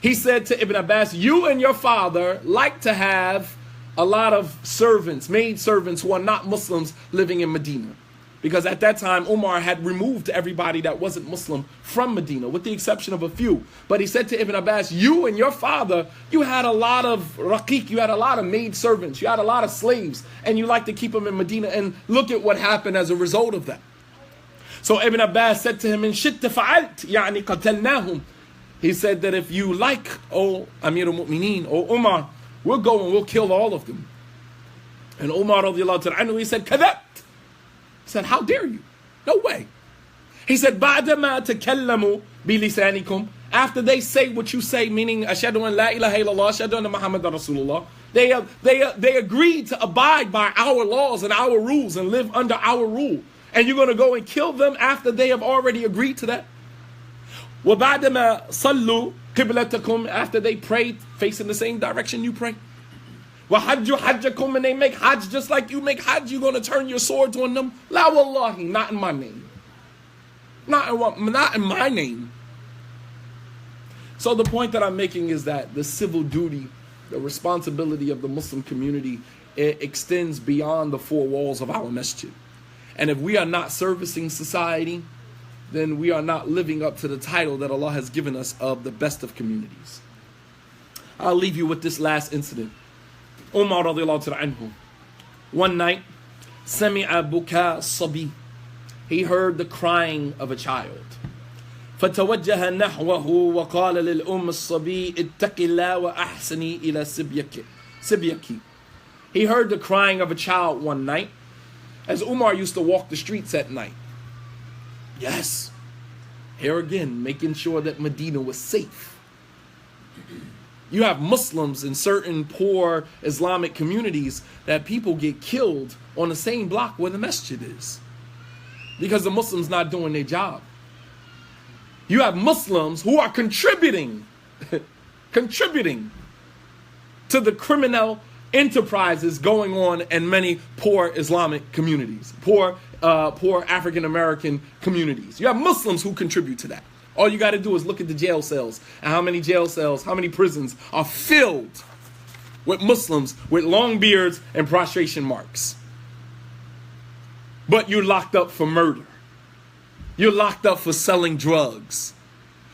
He said to Ibn Abbas, you and your father like to have a lot of servants, maid servants who are not Muslims living in Medina. Because at that time, Umar had removed everybody that wasn't Muslim from Medina, with the exception of a few. But he said to Ibn Abbas, you and your father, you had a lot of raqiq, you had a lot of maid servants, you had a lot of slaves, and you like to keep them in Medina. And look at what happened as a result of that. So Ibn Abbas said to him, in shitta fa'alt, yani qatalnahum. He said that if you like, O Amir al-Mu'mineen, O Umar, we'll go and we'll kill all of them. And Umar radiallahu ta'ala anhu, he said, kadhabt. He said, how dare you? No way. He said, بَعْدَمَا تَكَلَّمُوا بِلِسَانِكُمْ. After they say what you say, meaning, أَشْهَدُ أَن لَا إِلَهَ إِلَّا اللَّهُ أَشْهَدُ أَنَّ مُحَمَّدًا رَسُولُ اللَّهِ. They agreed to abide by our laws and our rules and live under our rule. And you're going to go and kill them after they have already agreed to that? وَبَعْدَمَا صَلُّوا قِبْلَتَكُمْ. After they prayed, facing the same direction you pray. وَحَجُّ حَجَّكُمْ. And they make hajj just like you make hajj. You're going to turn your swords on them? La wallahi, not in my name. Not in my name. So the point that I'm making is that the civil duty, the responsibility of the Muslim community, it extends beyond the four walls of our masjid. And if we are not servicing society, then we are not living up to the title that Allah has given us of the best of communities. I'll leave you with this last incident. Umar radiallahu ta'ala anhu, one night, sami'a buka sabi. He heard the crying of a child. فتوجه نحوه وقال للأم الصبي اتق الله وأحسني إلى سبيك. He heard the crying of a child one night, as Umar used to walk the streets at night. Yes, here again, making sure that Medina was safe. You have Muslims in certain poor Islamic communities that people get killed on the same block where the masjid is, because the Muslims not doing their job. You have Muslims who are contributing to the criminal enterprises going on in many poor Islamic communities, poor African American communities. You have Muslims who contribute to that. All you got to do is look at the jail cells and how many jail cells, how many prisons are filled with Muslims with long beards and prostration marks. But you're locked up for murder. You're locked up for selling drugs.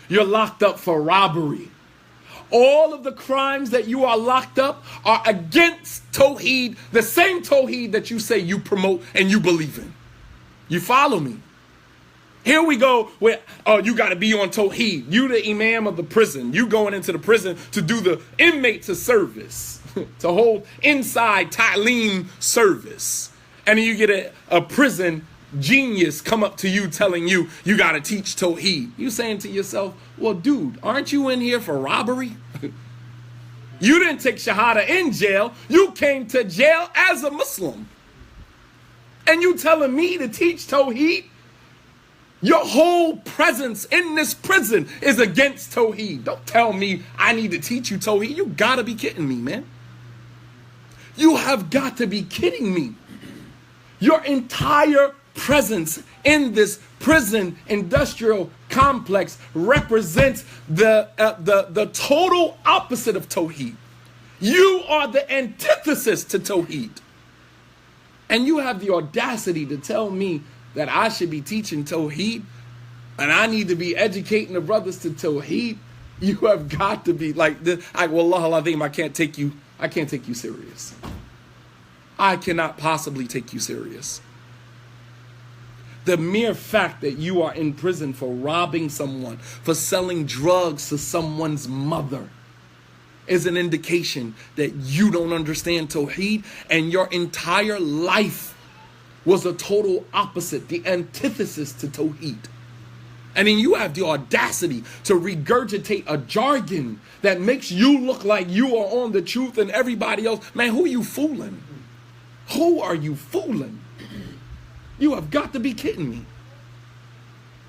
You're locked up for robbery. All of the crimes that you are locked up are against Tawheed, the same Tawheed that you say you promote and you believe in. You follow me? Here we go with, oh, you got to be on Tawheed. You the imam of the prison. You going into the prison to do the inmates a service, to hold inside ta'aleem service. And then you get a prison genius come up to you telling you, you got to teach Tawheed. You saying to yourself, well, dude, aren't you in here for robbery? You didn't take Shahada in jail. You came to jail as a Muslim. And you telling me to teach Tawheed? Your whole presence in this prison is against Tawheed. Don't tell me I need to teach you Tawheed. You gotta be kidding me, man. You have got to be kidding me. Your entire presence in this prison industrial complex represents the total opposite of Tawheed. You are the antithesis to Tawheed. And you have the audacity to tell me that I should be teaching Tawheed and I need to be educating the brothers to Tawheed. You have got to be like this. Wallah al-Azim, I can't take you serious. I cannot possibly take you serious. The mere fact that you are in prison for robbing someone, for selling drugs to someone's mother, is an indication that you don't understand Tawheed, and your entire life was a total opposite, the antithesis to Tawheed. And then you have the audacity to regurgitate a jargon that makes you look like you are on the truth and everybody else. Man, who are you fooling? Who are you fooling? You have got to be kidding me.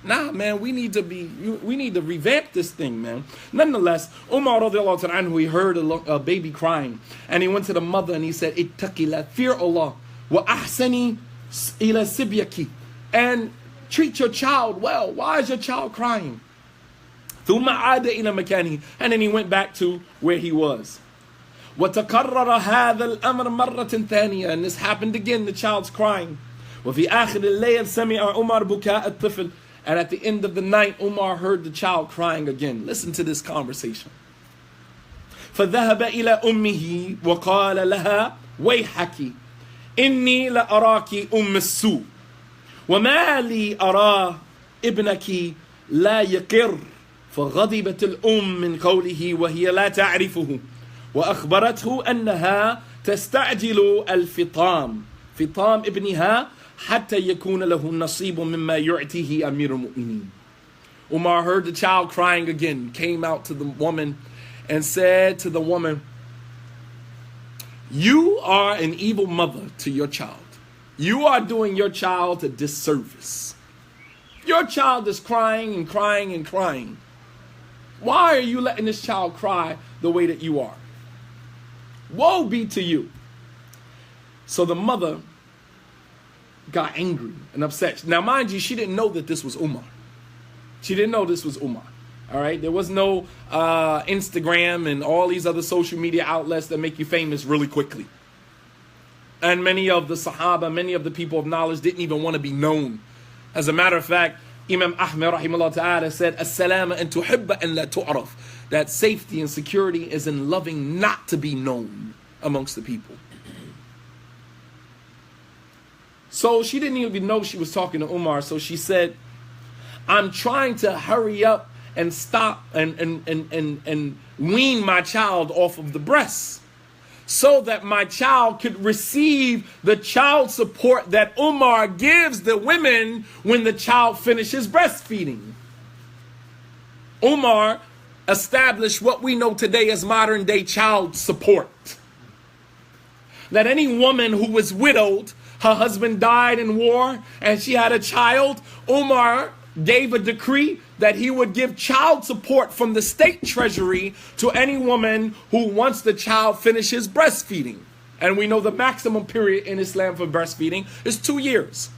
Nah, man, we need to revamp this thing, man. Nonetheless, Umar radiallahu ta'ala anhu, he heard a baby crying, and he went to the mother and he said, Ittaqillah, fear Allah, wa ahsani ila sibyaki, and treat your child well. Why is your child crying? ثم عاد إلى مكانه, and then he went back to where he was. وتكرر هذا الأمر مرة ثانية, and this happened again, the child's crying. وفي آخر الليل سمع عمر بكاء الطفل, and at the end of the night, Umar heard the child crying again. Listen to this conversation. فذهب إلى أمه وقال لها ويحك إني لأراك أم السوء وما لي أرى ابنك لا يقر. فغضبت الأم من قوله وهي لا تعرفه وأخبرته أنها تستعجل الفطام ابنها حتى يكون له النصيب مما يعطيه أمير المؤمنين. Umar heard the child crying again, came out to the woman and said to the woman, you are an evil mother to your child. You are doing your child a disservice. Your child is crying and crying and crying. Why are you letting this child cry the way that you are? Woe be to you. So the mother got angry and upset. Now, mind you, she didn't know that this was Umar. She didn't know this was Umar. All right? There was no Instagram and all these other social media outlets that make you famous really quickly. And many of the Sahaba, many of the people of knowledge didn't even want to be known. As a matter of fact, Imam Ahmed rahimahullah ta'ala said, As-salama an tuhibba an la tu'raf. That safety and security is in loving not to be known amongst the people. So she didn't even know she was talking to Umar. So she said, I'm trying to hurry up and stop and wean my child off of the breasts, so that my child could receive the child support that Umar gives the women when the child finishes breastfeeding. Umar established what we know today as modern day child support. That any woman who was widowed, her husband died in war, and she had a child, Umar gave a decree that he would give child support from the state treasury to any woman who, once the child finishes breastfeeding. And we know the maximum period in Islam for breastfeeding is 2 years.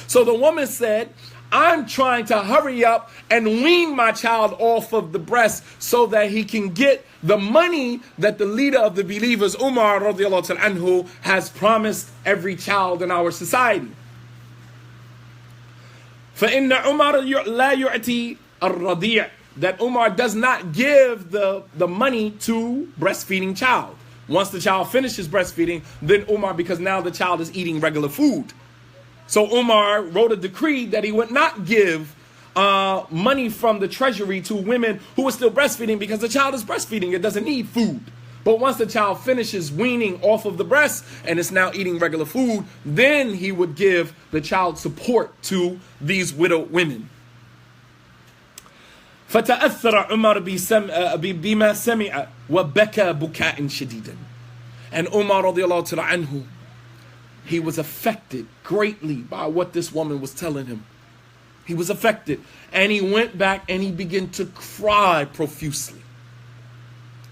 So the woman said, I'm trying to hurry up and wean my child off of the breast so that he can get the money that the leader of the believers, Umar radiallahu ta'ala anhu, has promised every child in our society. فَإِنَّ عُمَرَ لَا يُعْتِي الرَّضِيعِ, that Umar does not give the money to breastfeeding child. Once the child finishes breastfeeding, then Umar, because now the child is eating regular food. So Umar wrote a decree that he would not give money from the treasury to women who are still breastfeeding, because the child is breastfeeding, it doesn't need food. But once the child finishes weaning off of the breast and is now eating regular food, then he would give the child support to these widowed women. فَتَأَثَّرَ عُمَرْ بِمَا سَمِعَ وَبَكَى بُكَاءٍ شَدِيدًا. And Umar radiallahu ta'ala anhu, he was affected greatly by what this woman was telling him. He was affected, and he went back and he began to cry profusely.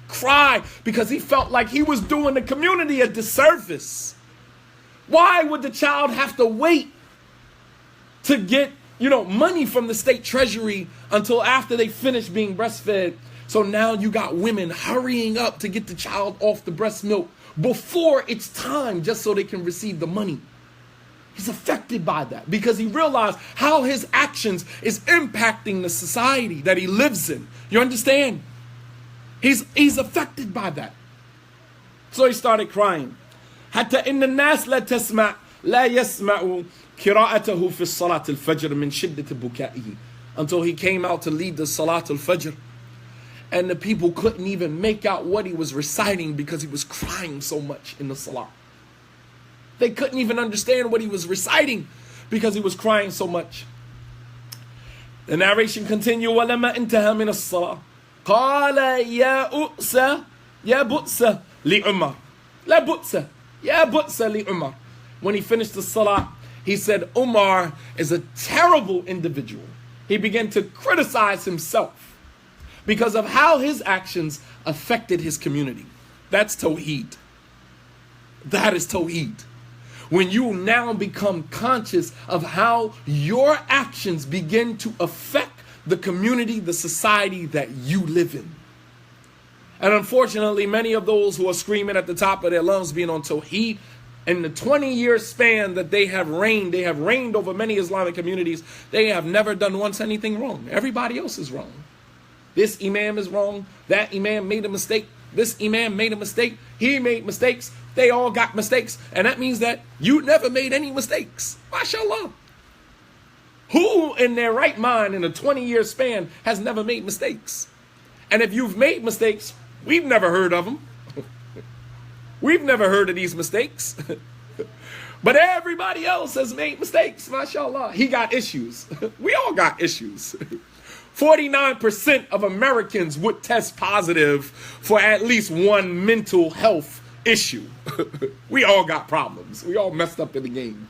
Cry, because he felt like he was doing the community a disservice. Why would the child have to wait to get, money from the state treasury until after they finish being breastfed? So now you got women hurrying up to get the child off the breast milk before it's time, just so they can receive the money. He's affected by that because he realized how his actions is impacting the society that he lives in. You understand? He's affected by that. So he started crying. حتى إن الناس لا يسمع قراءته في الصلاة الفجر من شدة بكائه, until he came out to lead the Salat al-Fajr, and the people couldn't even make out what he was reciting because he was crying so much in the Salah. They couldn't even understand what he was reciting because he was crying so much. The narration continued. وَلَمَا انتهى من الصلاة قال يا بؤس لعمر لا بؤس يا بؤس لعمر. When he finished the salah, He said Umar is a terrible individual. He began to criticize himself because of how his actions affected his community. That's Tawheed. That is Tawheed. When you now become conscious of how your actions begin to affect the community, the society that you live in. And unfortunately, many of those who are screaming at the top of their lungs being on Tawheed, in the 20-year span that they have reigned over many Islamic communities, they have never done once anything wrong. Everybody else is wrong. This imam is wrong. That imam made a mistake. This imam made a mistake. He made mistakes. They all got mistakes. And that means that you never made any mistakes. MashaAllah. Who in their right mind in a 20-year span has never made mistakes? And if you've made mistakes, we've never heard of them. We've never heard of these mistakes. But everybody else has made mistakes, mashallah. He got issues. We all got issues. 49% of Americans would test positive for at least one mental health issue. We all got problems. We all messed up in the game.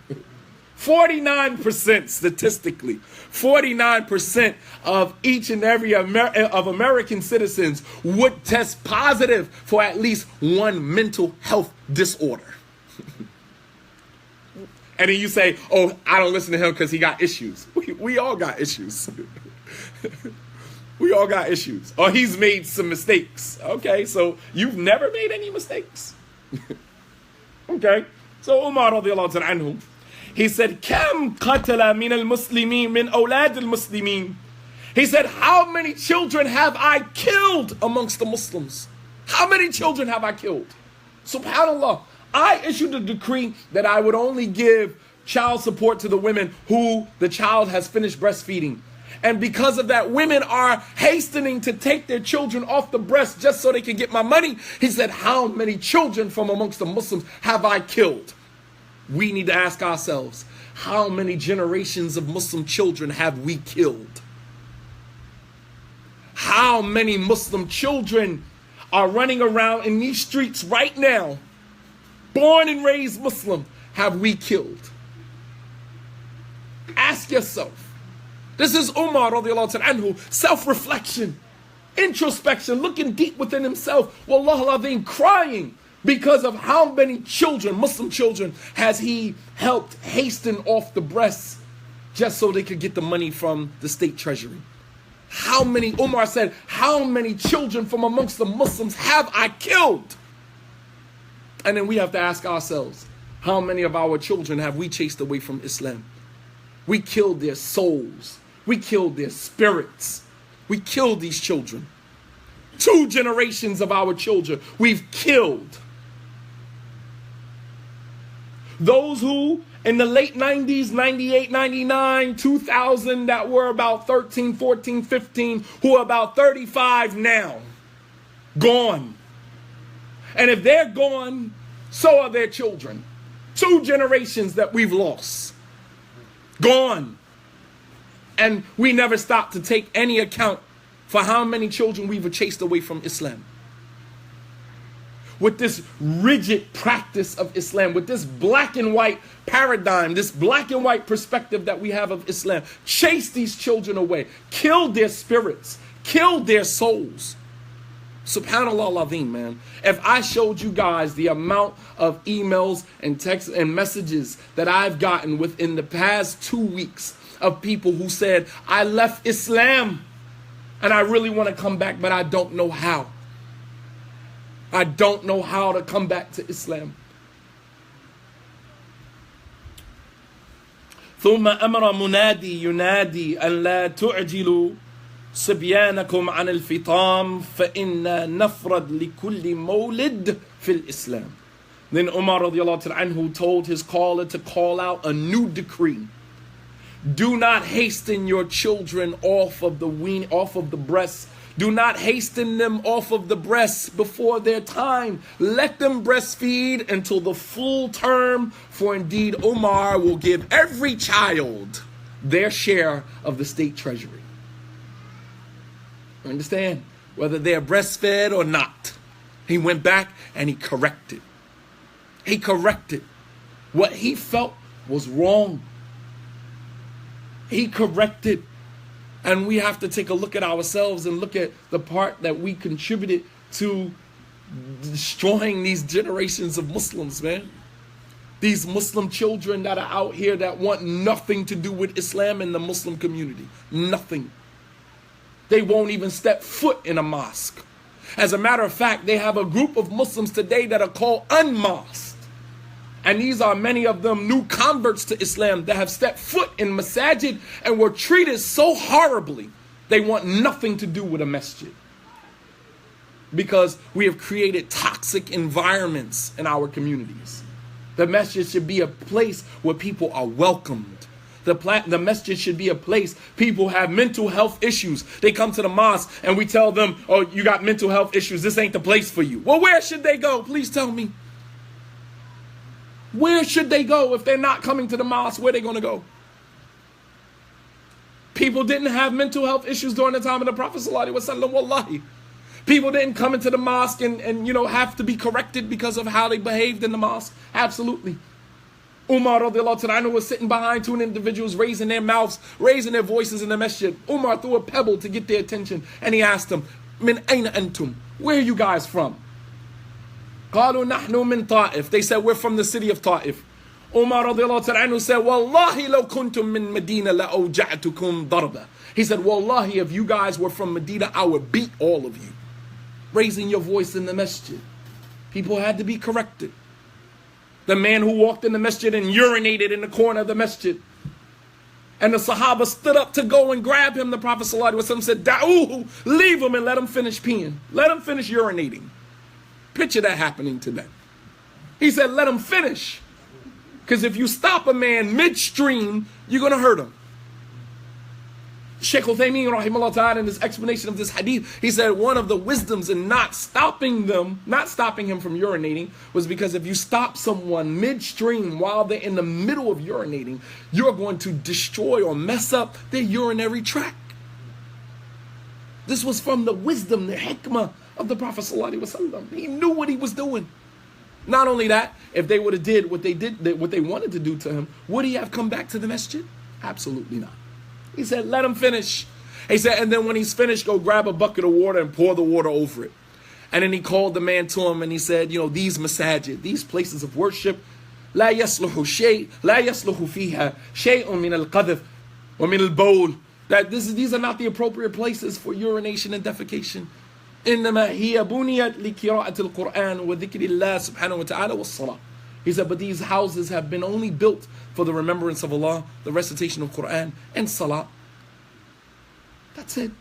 49% statistically, 49% of each and every of American citizens would test positive for at least one mental health disorder. And then you say, oh, I don't listen to him because he got issues. We all got issues. We all got issues. Or he's made some mistakes. Okay, so you've never made any mistakes. Okay, so Umar radiallahu ta'ala anhu, he said, Kam qatala min al-muslimin min awlad al-muslimin. He said, how many children have I killed amongst the Muslims? How many children have I killed? SubhanAllah, I issued a decree that I would only give child support to the women who the child has finished breastfeeding. And because of that, women are hastening to take their children off the breast just so they can get my money. He said, how many children from amongst the Muslims have I killed? We need to ask ourselves, how many generations of Muslim children have we killed? How many Muslim children are running around in these streets right now, born and raised Muslim, have we killed? Ask yourself. This is Umar radiallahu ta'ala anhu, self-reflection, introspection, looking deep within himself, wallahu al-azim, crying because of how many children, Muslim children, has he helped hasten off the breasts just so they could get the money from the state treasury. How many, Umar said, how many children from amongst the Muslims have I killed? And then we have to ask ourselves, how many of our children have we chased away from Islam? We killed their souls. We killed their spirits. We killed these children. 2 generations of our children we've killed. Those who in the late 90s, 98, 99, 2000, that were about 13, 14, 15, who are about 35 now, gone. And if they're gone, so are their children. 2 generations that we've lost. Gone. And we never stopped to take any account for how many children we've chased away from Islam. With this rigid practice of Islam, with this black and white paradigm, this black and white perspective that we have of Islam, chase these children away, kill their spirits, kill their souls. Subhanallah al-Azim, man. If I showed you guys the amount of emails and texts and messages that I've gotten within the past 2 weeks of people who said, I left Islam and I really want to come back, but I don't know how. I don't know how to come back to Islam. ثم أمر منادي ينادي أن لا تعجلوا صبيانكم عن الفطام فإن نفرد لكل مولد في الإسلام. Then Umar radiallahu ta'ala anhu told his caller to call out a new decree. Do not hasten your children off of the breasts. Do not hasten them off of the breasts before their time. Let them breastfeed until the full term, for indeed Umar will give every child their share of the state treasury. Understand? Whether they're breastfed or not. He went back and he corrected. He corrected what he felt was wrong. He corrected. And we have to take a look at ourselves and look at the part that we contributed to destroying these generations of Muslims, man. These Muslim children that are out here that want nothing to do with Islam and the Muslim community. Nothing. They won't even step foot in a mosque. As a matter of fact, they have a group of Muslims today that are called unmasked. And these are many of them new converts to Islam that have stepped foot in masajid and were treated so horribly, they want nothing to do with a masjid. Because we have created toxic environments in our communities. The masjid should be a place where people are welcomed. The masjid should be a place people have mental health issues. They come to the mosque and we tell them, oh, you got mental health issues. This ain't the place for you. Well, where should they go? Please tell me. Where should they go if they're not coming to the mosque? Where are they going to go? People didn't have mental health issues during the time of the Prophet sallallahu alaihi wasallam. Wallahi. People didn't come into the mosque and have to be corrected because of how they behaved in the mosque. Absolutely. Umar radiallahu ta'ala was sitting behind two individuals raising their mouths, raising their voices in the masjid. Umar threw a pebble to get their attention and he asked them, Min ayna antum? Where are you guys from? قالوا نحن من طائف. They said, we're from the city of Ta'if. Umar radiallahu ta'ala said, Wallahi law kuntum min Medina la awja'tukum darba. He said, Wallahi, if you guys were from Medina, I would beat all of you. Raising your voice in the masjid. People had to be corrected. The man who walked in the masjid and urinated in the corner of the masjid. And the Sahaba stood up to go and grab him. The Prophet ﷺ said, Da'uhu, leave him and let him finish peeing. Let him finish urinating. Picture that happening today. He said, let him finish. Because if you stop a man midstream, you're going to hurt him. Shaykh Uthaymeen rahimahullah ta'ala in his explanation of this hadith, he said one of the wisdoms in not stopping him from urinating was because if you stop someone midstream while they're in the middle of urinating, you're going to destroy or mess up their urinary tract. This was from the wisdom, the hikmah of the Prophet sallallahu alaihi wasallam. He knew what he was doing. Not only that, if they would have did what they wanted to do to him, would he have come back to the masjid? Absolutely not. He said, let him finish. He said, and then when he's finished, go grab a bucket of water and pour the water over it. And then he called the man to him and he said, these masajid, these places of worship, لا يصلح شيء لا يصلح فيها شيء من القذف ومن البول. That these are not the appropriate places for urination and defecation. إنما هي بنيت لقراءة القرآن وذكر الله سبحانه وتعالى والصلاة. He said, but these houses have been only built for the remembrance of Allah, the recitation of Quran, and Salah. That's it.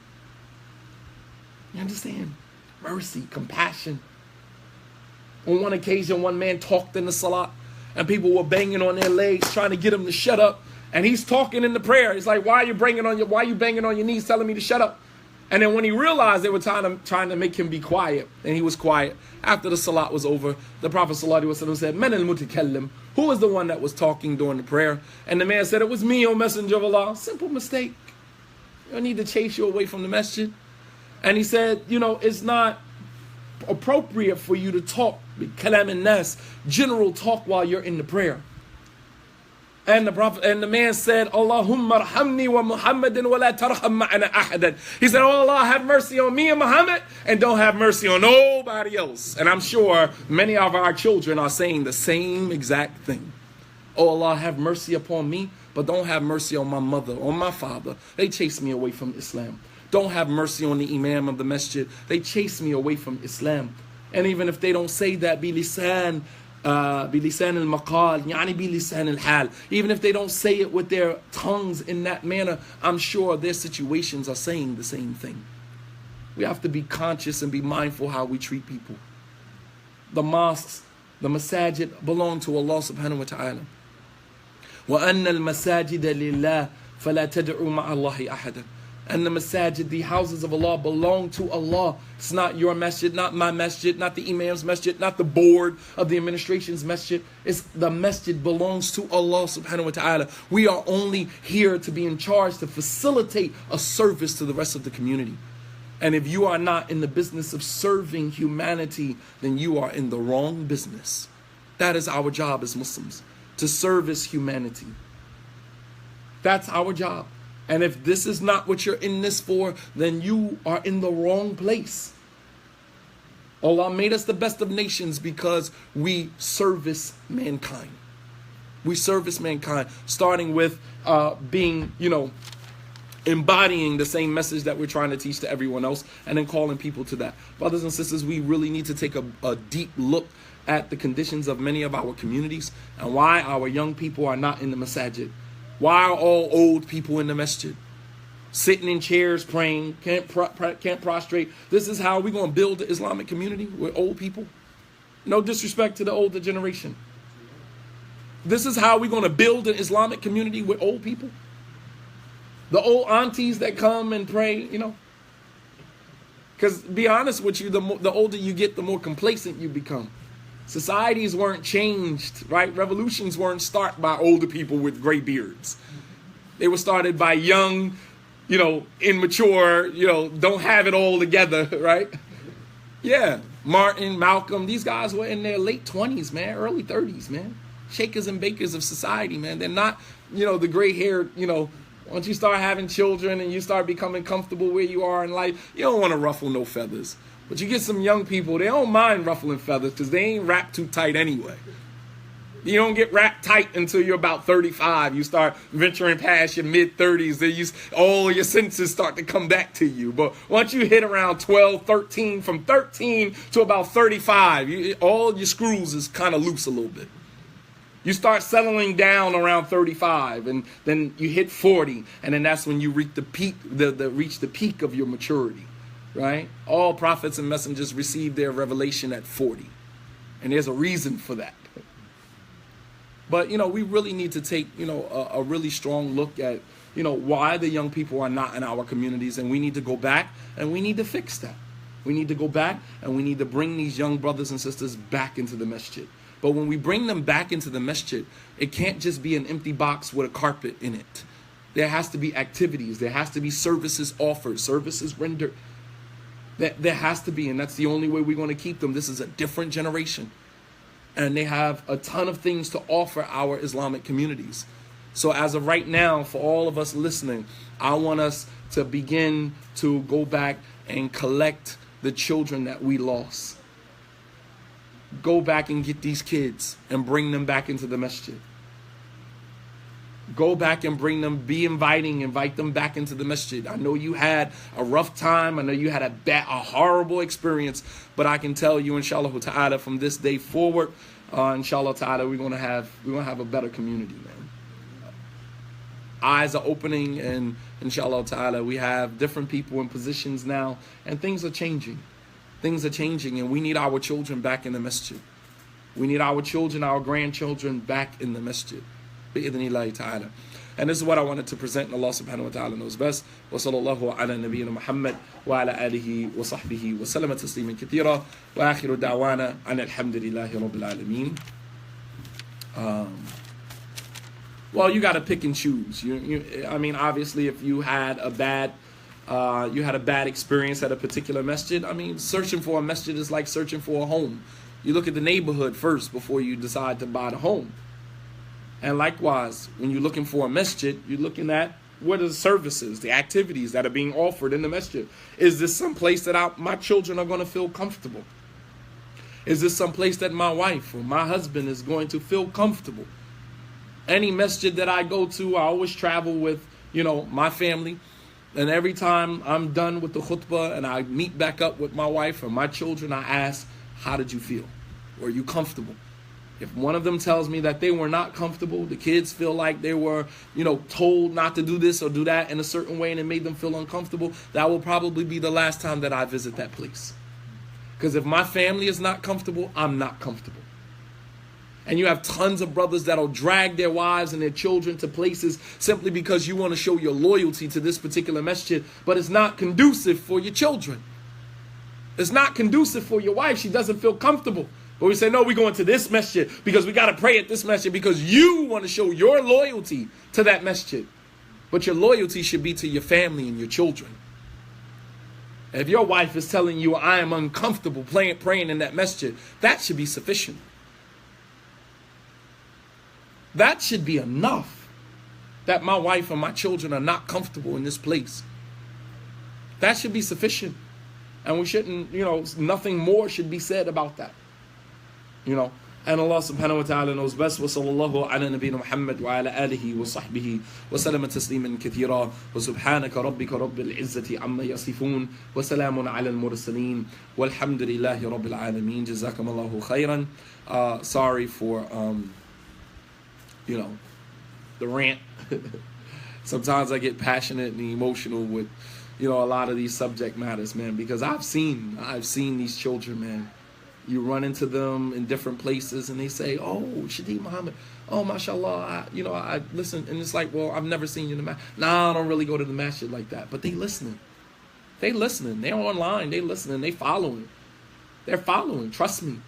You understand? Mercy, compassion. On one occasion, one man talked in the Salah, and people were banging on their legs, trying to get him to shut up. And he's talking in the prayer. He's like, why are you banging on your knees telling me to shut up? And then when he realized they were trying to make him be quiet, and he was quiet, after the salat was over, the Prophet ﷺ said, Man al-mutakallim, who was the one that was talking during the prayer? And the man said, it was me, O Messenger of Allah. Simple mistake. You don't need to chase you away from the masjid. And he said, it's not appropriate for you to talk, kalam an-nas, general talk while you're in the prayer. And the man said, Allahumma arhamni wa Muhammadin wa la tarham ma'ana ahadan. He said, oh Allah, have mercy on me and Muhammad and don't have mercy on nobody else. And I'm sure many of our children are saying the same exact thing. Oh Allah, have mercy upon me, but don't have mercy on my mother, on my father. They chase me away from Islam. Don't have mercy on the imam of the masjid. They chase me away from Islam. And even if they don't say that, bilisan al-maqal, yani bilisan al-hal. Even if they don't say it with their tongues in that manner, I'm sure their situations are saying the same thing. We have to be conscious and be mindful how we treat people. The mosques, the masajid belong to Allah subhanahu wa ta'ala. وَأَنَّ الْمَسَاجِدَ لِلَّهِ فَلَا تَدْعُوا مَعَ اللَّهِ أَحَدًا. And the masajid, the houses of Allah, belong to Allah. It's not your masjid, not my masjid, not the imam's masjid, not the board of the administration's masjid. It's the masjid belongs to Allah subhanahu wa ta'ala. We are only here to be in charge to facilitate a service to the rest of the community. And if you are not in the business of serving humanity, then you are in the wrong business. That is our job as Muslims. to service humanity. That's our job. And if this is not what you're in this for, then you are in the wrong place. Allah made us the best of nations because we service mankind. We service mankind, starting with being, embodying the same message that we're trying to teach to everyone else, and then calling people to that. Brothers and sisters, we really need to take a deep look at the conditions of many of our communities and why our young people are not in the masajid. Why are all old people in the masjid? Sitting in chairs praying, can't prostrate. This is how we're going to build the Islamic community with old people? No disrespect to the older generation. This is how we're going to build an Islamic community with old people? The old aunties that come and pray, Because be honest with you, the older you get, the more complacent you become. Societies weren't changed, right? Revolutions weren't started by older people with gray beards. They were started by young, immature, don't have it all together, right? Yeah, Martin, Malcolm, these guys were in their late 20s, man, early 30s, man. Shakers and bakers of society, man. They're not, the gray hair, once you start having children and you start becoming comfortable where you are in life, you don't want to ruffle no feathers. But you get some young people, they don't mind ruffling feathers because they ain't wrapped too tight anyway. You don't get wrapped tight until you're about 35. You start venturing past your mid-30s. Then all your senses start to come back to you. But once you hit around 12, 13, from 13 to about 35, all your screws is kind of loose a little bit. You start settling down around 35, and then you hit 40, and then that's when you reach the peak, reach the peak of your maturity, right? All prophets and messengers received their revelation at 40, and there's a reason for that. But, we really need to take, a really strong look at, why the young people are not in our communities. And we need to go back and we need to fix that. We need to go back and we need to bring these young brothers and sisters back into the masjid. But when we bring them back into the masjid, it can't just be an empty box with a carpet in it. There has to be activities. There has to be services offered, services rendered. There has to be, and that's the only way we're going to keep them. This is a different generation. And they have a ton of things to offer our Islamic communities. So as of right now, for all of us listening, I want us to begin to go back and collect the children that we lost. Go back and get these kids and bring them back into the masjid. Go back and bring them, invite them back into the masjid. I know you had a rough time. I know you had a horrible experience, but I can tell you, inshallah ta'ala, from this day forward, inshallah ta'ala, we're gonna have a better community, man. Eyes are opening, and inshallah ta'ala, we have different people in positions now, and things are changing. Things are changing, and we need our children back in the masjid. We need our children, our grandchildren back in the masjid. Bi-idhnillahi ta'ala. And this is what I wanted to present, and Allah subhanahu wa ta'ala knows best. Wa sallallahu ala nabiyyina Muhammad wa ala alihi wa sahbihi wa sallama tasliman kathira wa akhiru da'wana an alhamdulillahi rabbil alameen. Well, you got to pick and choose. I mean, obviously, if you had a bad experience at a particular masjid, I mean, searching for a masjid is like searching for a home. You look at the neighborhood first before you decide to buy the home. And likewise, when you're looking for a masjid, you're looking at what are the services, the activities that are being offered in the masjid. Is this some place that my children are going to feel comfortable? Is this some place that my wife or my husband is going to feel comfortable? Any masjid that I go to, I always travel with, my family. And every time I'm done with the khutbah and I meet back up with my wife or my children, I ask, how did you feel? Were you comfortable? If one of them tells me that they were not comfortable, the kids feel like they were, told not to do this or do that in a certain way and it made them feel uncomfortable, that will probably be the last time that I visit that place. Because if my family is not comfortable, I'm not comfortable. And you have tons of brothers that'll drag their wives and their children to places simply because you want to show your loyalty to this particular masjid, but it's not conducive for your children. It's not conducive for your wife. She doesn't feel comfortable. But we say, no, we're going to this masjid because we got to pray at this masjid because you want to show your loyalty to that masjid. But your loyalty should be to your family and your children. If your wife is telling you, I am uncomfortable praying in that masjid, that should be sufficient. That should be enough. That my wife and my children are not comfortable in this place. That should be sufficient. And we shouldn't, nothing more should be said about that. And Allah subhanahu wa ta'ala knows best. Wa sallallahu ala nabiyyina Muhammad wa ala alihi wa sahbihi wa salama tasliman kathira wa subhanaka rabbika rabbil izzati amma yasifun wa salamun ala al-mursaleen walhamdulillahi rabbil alameen. Jazakumullahu khairan. Sorry for, the rant. Sometimes I get passionate and emotional with, a lot of these subject matters, man, because I've seen these children, man. You run into them in different places and they say, oh, Shadeed Muhammad, oh, mashallah, I listen. And it's like, well, I've never seen you in the masjid. Nah, I don't really go to the masjid like that. But they listening. They're online. They listening. They following. They're following. Trust me.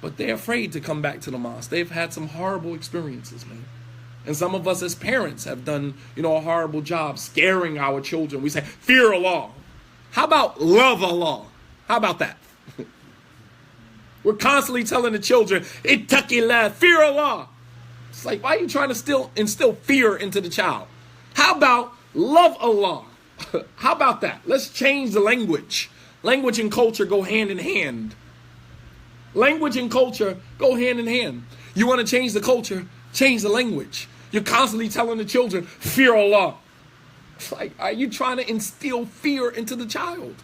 But they're afraid to come back to the mosque. They've had some horrible experiences, man. And some of us as parents have done, a horrible job scaring our children. We say, fear Allah. How about love Allah? How about that? We're constantly telling the children, ittaqillah, fear Allah. It's like, why are you trying to instill fear into the child? How about love Allah? How about that? Let's change the language. Language and culture go hand in hand. Language and culture go hand in hand. You want to change the culture? Change the language. You're constantly telling the children, fear Allah. It's like, are you trying to instill fear into the child?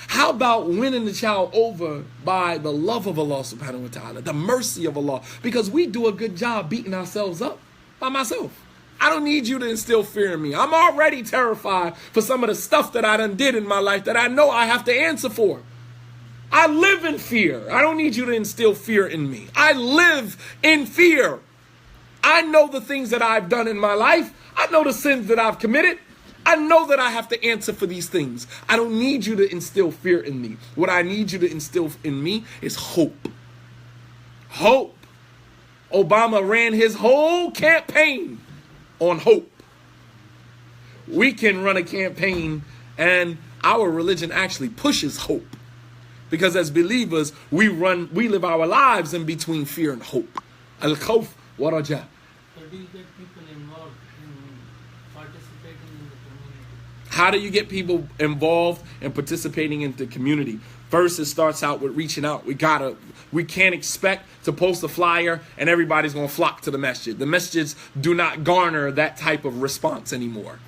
How about winning the child over by the love of Allah subhanahu wa ta'ala, the mercy of Allah? Because we do a good job beating ourselves up by myself. I don't need you to instill fear in me. I'm already terrified for some of the stuff that I done did in my life that I know I have to answer for. I live in fear. I don't need you to instill fear in me. I live in fear. I know the things that I've done in my life. I know the sins that I've committed. I know that I have to answer for these things. I don't need you to instill fear in me. What I need you to instill in me is hope. Hope. Obama ran his whole campaign on hope. We can run a campaign and our religion actually pushes hope. Because as believers, we live our lives in between fear and hope. Al-khawf wa raja. So do you get people involved in participating in the community? How do you get people involved and participating in the community? First, it starts out with reaching out. We can't expect to post a flyer and everybody's going to flock to the masjid. The masjids do not garner that type of response anymore.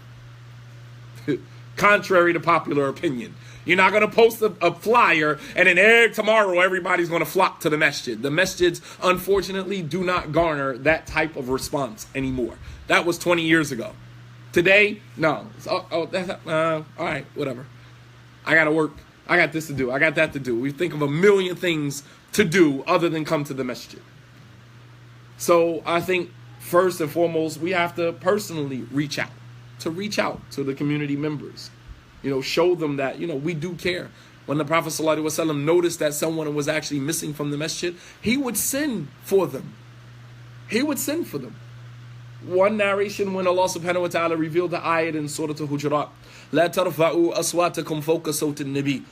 Contrary to popular opinion. You're not going to post a flyer and then tomorrow everybody's going to flock to the masjid. The masjids, unfortunately, do not garner that type of response anymore. That was 20 years ago. Today, no. All right, whatever. I got to work. I got this to do. I got that to do. We think of a million things to do other than come to the masjid. So I think first and foremost, we have to personally reach out to the community members. Show them that, we do care. When the Prophet ﷺ noticed that someone was actually missing from the masjid, he would send for them. One narration when Allah subhanahu wa ta'ala revealed the ayat in Surah Al-Hujurat, لا ترفعوا أصواتكم فوق صوت النبي.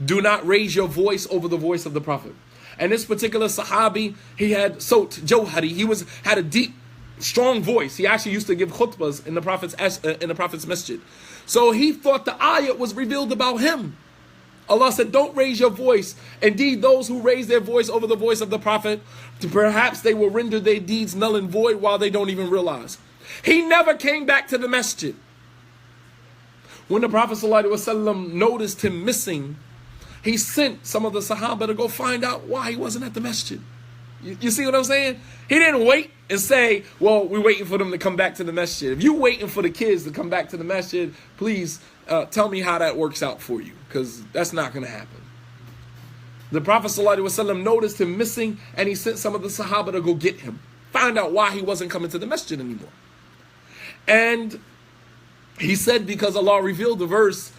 Do not raise your voice over the voice of the Prophet. And this particular Sahabi, he had Sawt Jawhari. He had a deep, strong voice. He actually used to give khutbahs in the Prophet's masjid. So he thought the ayat was revealed about him. Allah said, don't raise your voice. Indeed, those who raise their voice over the voice of the Prophet, perhaps they will render their deeds null and void while they don't even realize. He never came back to the masjid. When the Prophet ﷺ noticed him missing, he sent some of the Sahaba to go find out why he wasn't at the masjid. You see what I'm saying? He didn't wait and say, well, we're waiting for them to come back to the masjid. If you're waiting for the kids to come back to the masjid, please tell me how that works out for you, because that's not going to happen. The Prophet ﷺ noticed him missing, and he sent some of the Sahaba to go get him, find out why he wasn't coming to the masjid anymore. And he said, because Allah revealed the verse,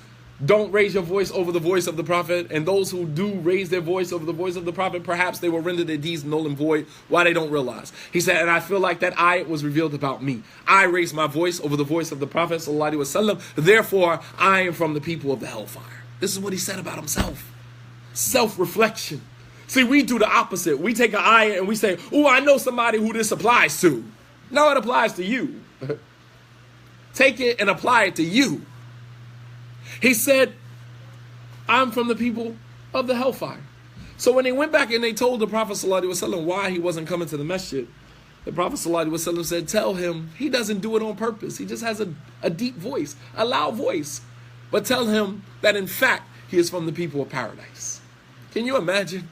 don't raise your voice over the voice of the Prophet, and those who do raise their voice over the voice of the Prophet, perhaps they will render their deeds null and void while they don't realize. He said, and I feel like that ayat was revealed about me. I raised my voice over the voice of the Prophet ﷺ, therefore I am from the people of the hellfire. This is what he said about himself. Self-reflection. See, we do the opposite. We take an ayah and we say, oh, I know somebody who this applies to. No, it applies to you. Take it and apply it to you. He said, I'm from the people of the hellfire. So when they went back and they told the Prophet ﷺ why he wasn't coming to the masjid, the Prophet ﷺ said, tell him he doesn't do it on purpose. He just has a deep voice, a loud voice. But tell him that in fact, he is from the people of paradise. Can you imagine?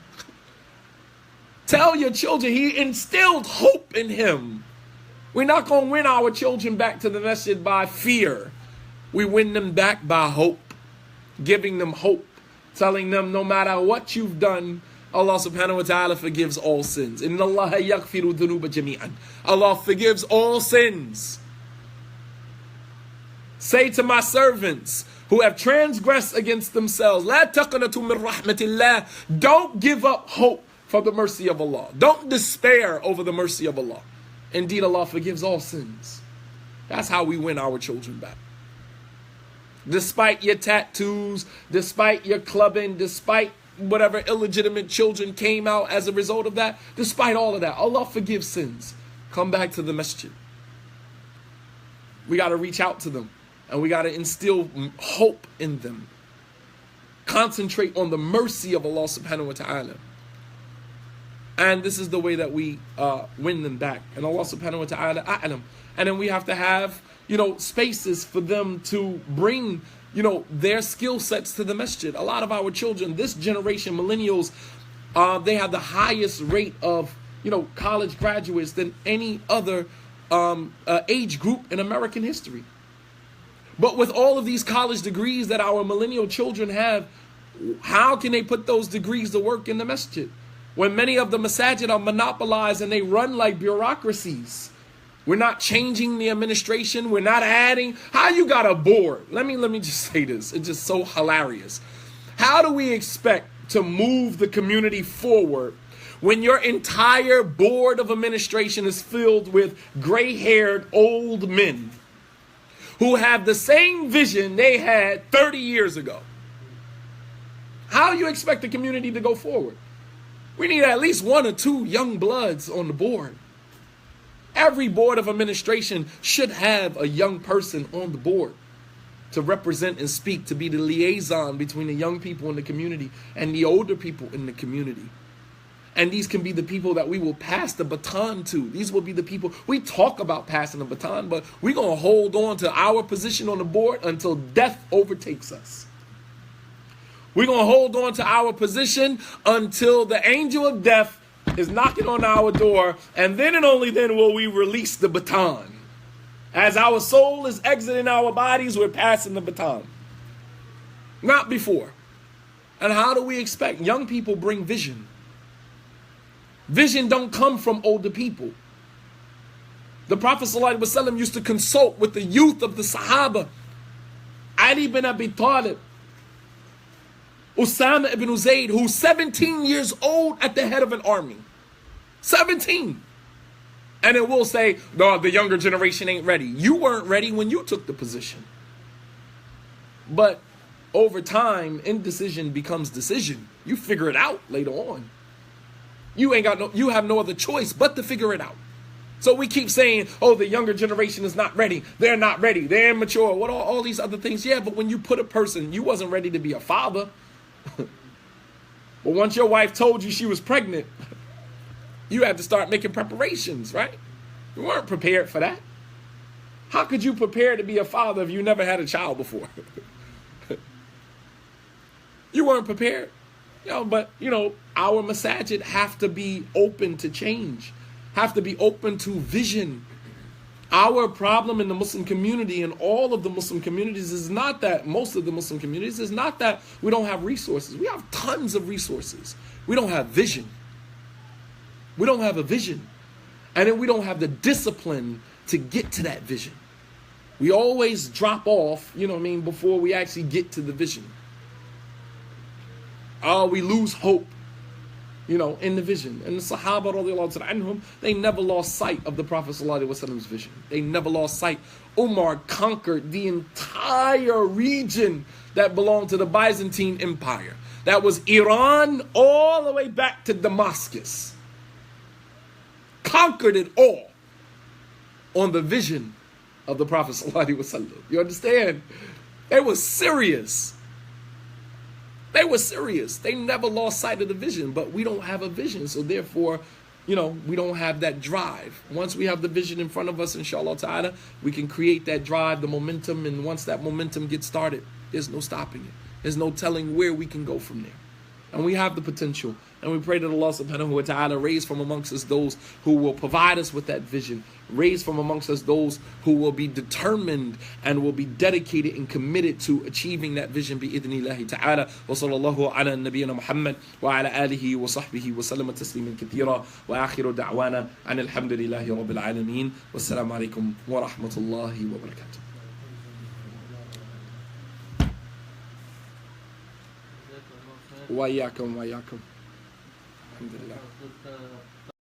Tell your children, he instilled hope in him. We're not going to win our children back to the masjid by fear. We win them back by hope, giving them hope, telling them no matter what you've done, Allah subhanahu wa ta'ala forgives all sins. Inna Allaha yaghfiru dhunuba jami'an. Allah forgives all sins. Say to my servants who have transgressed against themselves, La taqnatu min rahmatillah. Don't give up hope for the mercy of Allah. Don't despair over the mercy of Allah. Indeed, Allah forgives all sins. That's how we win our children back. Despite your tattoos, despite your clubbing, despite whatever illegitimate children came out as a result of that, despite all of that, Allah forgives sins. Come back to the masjid. We got to reach out to them and we got to instill hope in them. Concentrate on the mercy of Allah subhanahu wa ta'ala. And this is the way that we win them back. And Allah subhanahu wa ta'ala a'lam. And then we have to have, spaces for them to bring, their skill sets to the masjid. A lot of our children, this generation, millennials, they have the highest rate of, college graduates than any other age group in American history. But with all of these college degrees that our millennial children have, how can they put those degrees to work in the masjid? When many of the masajid are monopolized and they run like bureaucracies. We're not changing the administration. We're not adding. How you got a board? Let me just say this. It's just so hilarious. How do we expect to move the community forward when your entire board of administration is filled with gray-haired old men who have the same vision they had 30 years ago? How do you expect the community to go forward? We need at least 1 or 2 young bloods on the board. Every board of administration should have a young person on the board to represent and speak, to be the liaison between the young people in the community and the older people in the community. And these can be the people that we will pass the baton to. These will be the people, we talk about passing the baton, but we're going to hold on to our position on the board until death overtakes us. We're going to hold on to our position until the angel of death is knocking on our door, and then and only then will we release the baton. As our soul is exiting our bodies, we're passing the baton. Not before. And how do we expect? Young people bring vision. Vision don't come from older people. The Prophet ﷺ used to consult with the youth of the Sahaba. Ali bin Abi Talib, Usama ibn Zayd, who's 17 years old at the head of an army. 17. And it will say, no, the younger generation ain't ready. You weren't ready when you took the position. But over time, indecision becomes decision. You figure it out later on. You have no other choice but to figure it out. So we keep saying, oh, the younger generation is not ready. They're not ready. They're immature. What are all these other things? Yeah, but when you put a person, you wasn't ready to be a father. But once your wife told you she was pregnant, you had to start making preparations, right? You weren't prepared for that. How could you prepare to be a father if you never had a child before? You weren't prepared. But our masajid have to be open to change, have to be open to vision. Our problem in the Muslim community and all of the Muslim communities is not that, most of the Muslim communities, is not that we don't have resources. We have tons of resources. We don't have vision. We don't have a vision. And then we don't have the discipline to get to that vision. We always drop off, before we actually get to the vision. We lose hope, in the vision. And the Sahaba, radiallahu anhum, they never lost sight of the Prophet sallallahu alaihi wasallam's vision. They never lost sight. Umar conquered the entire region that belonged to the Byzantine Empire. that was Iran all the way back to Damascus. Conquered it all on the vision of the Prophet sallallahu alaihi wasallam. You understand? They were serious. They were serious. They never lost sight of the vision, but we don't have a vision. So therefore, we don't have that drive. Once we have the vision in front of us, inshallah ta'ala, we can create that drive, the momentum, and once that momentum gets started, there's no stopping it. There's no telling where we can go from there. And we have the potential. And we pray that Allah subhanahu wa ta'ala raise from amongst us those who will provide us with that vision. Raise from amongst us those who will be determined and will be dedicated and committed to achieving that vision bi-idhnillahi ta'ala. Wa sallallahu ala nabiyyina Muhammad wa ala alihi wa sahbihi wa sallama tasliman kathira wa akhiru da'wana an alhamdulillahi rabbil alameen. Wassalamu alaikum wa rahmatullahi wa barakatuh. Wa iyyakum wa iyyakum. Alhamdulillah.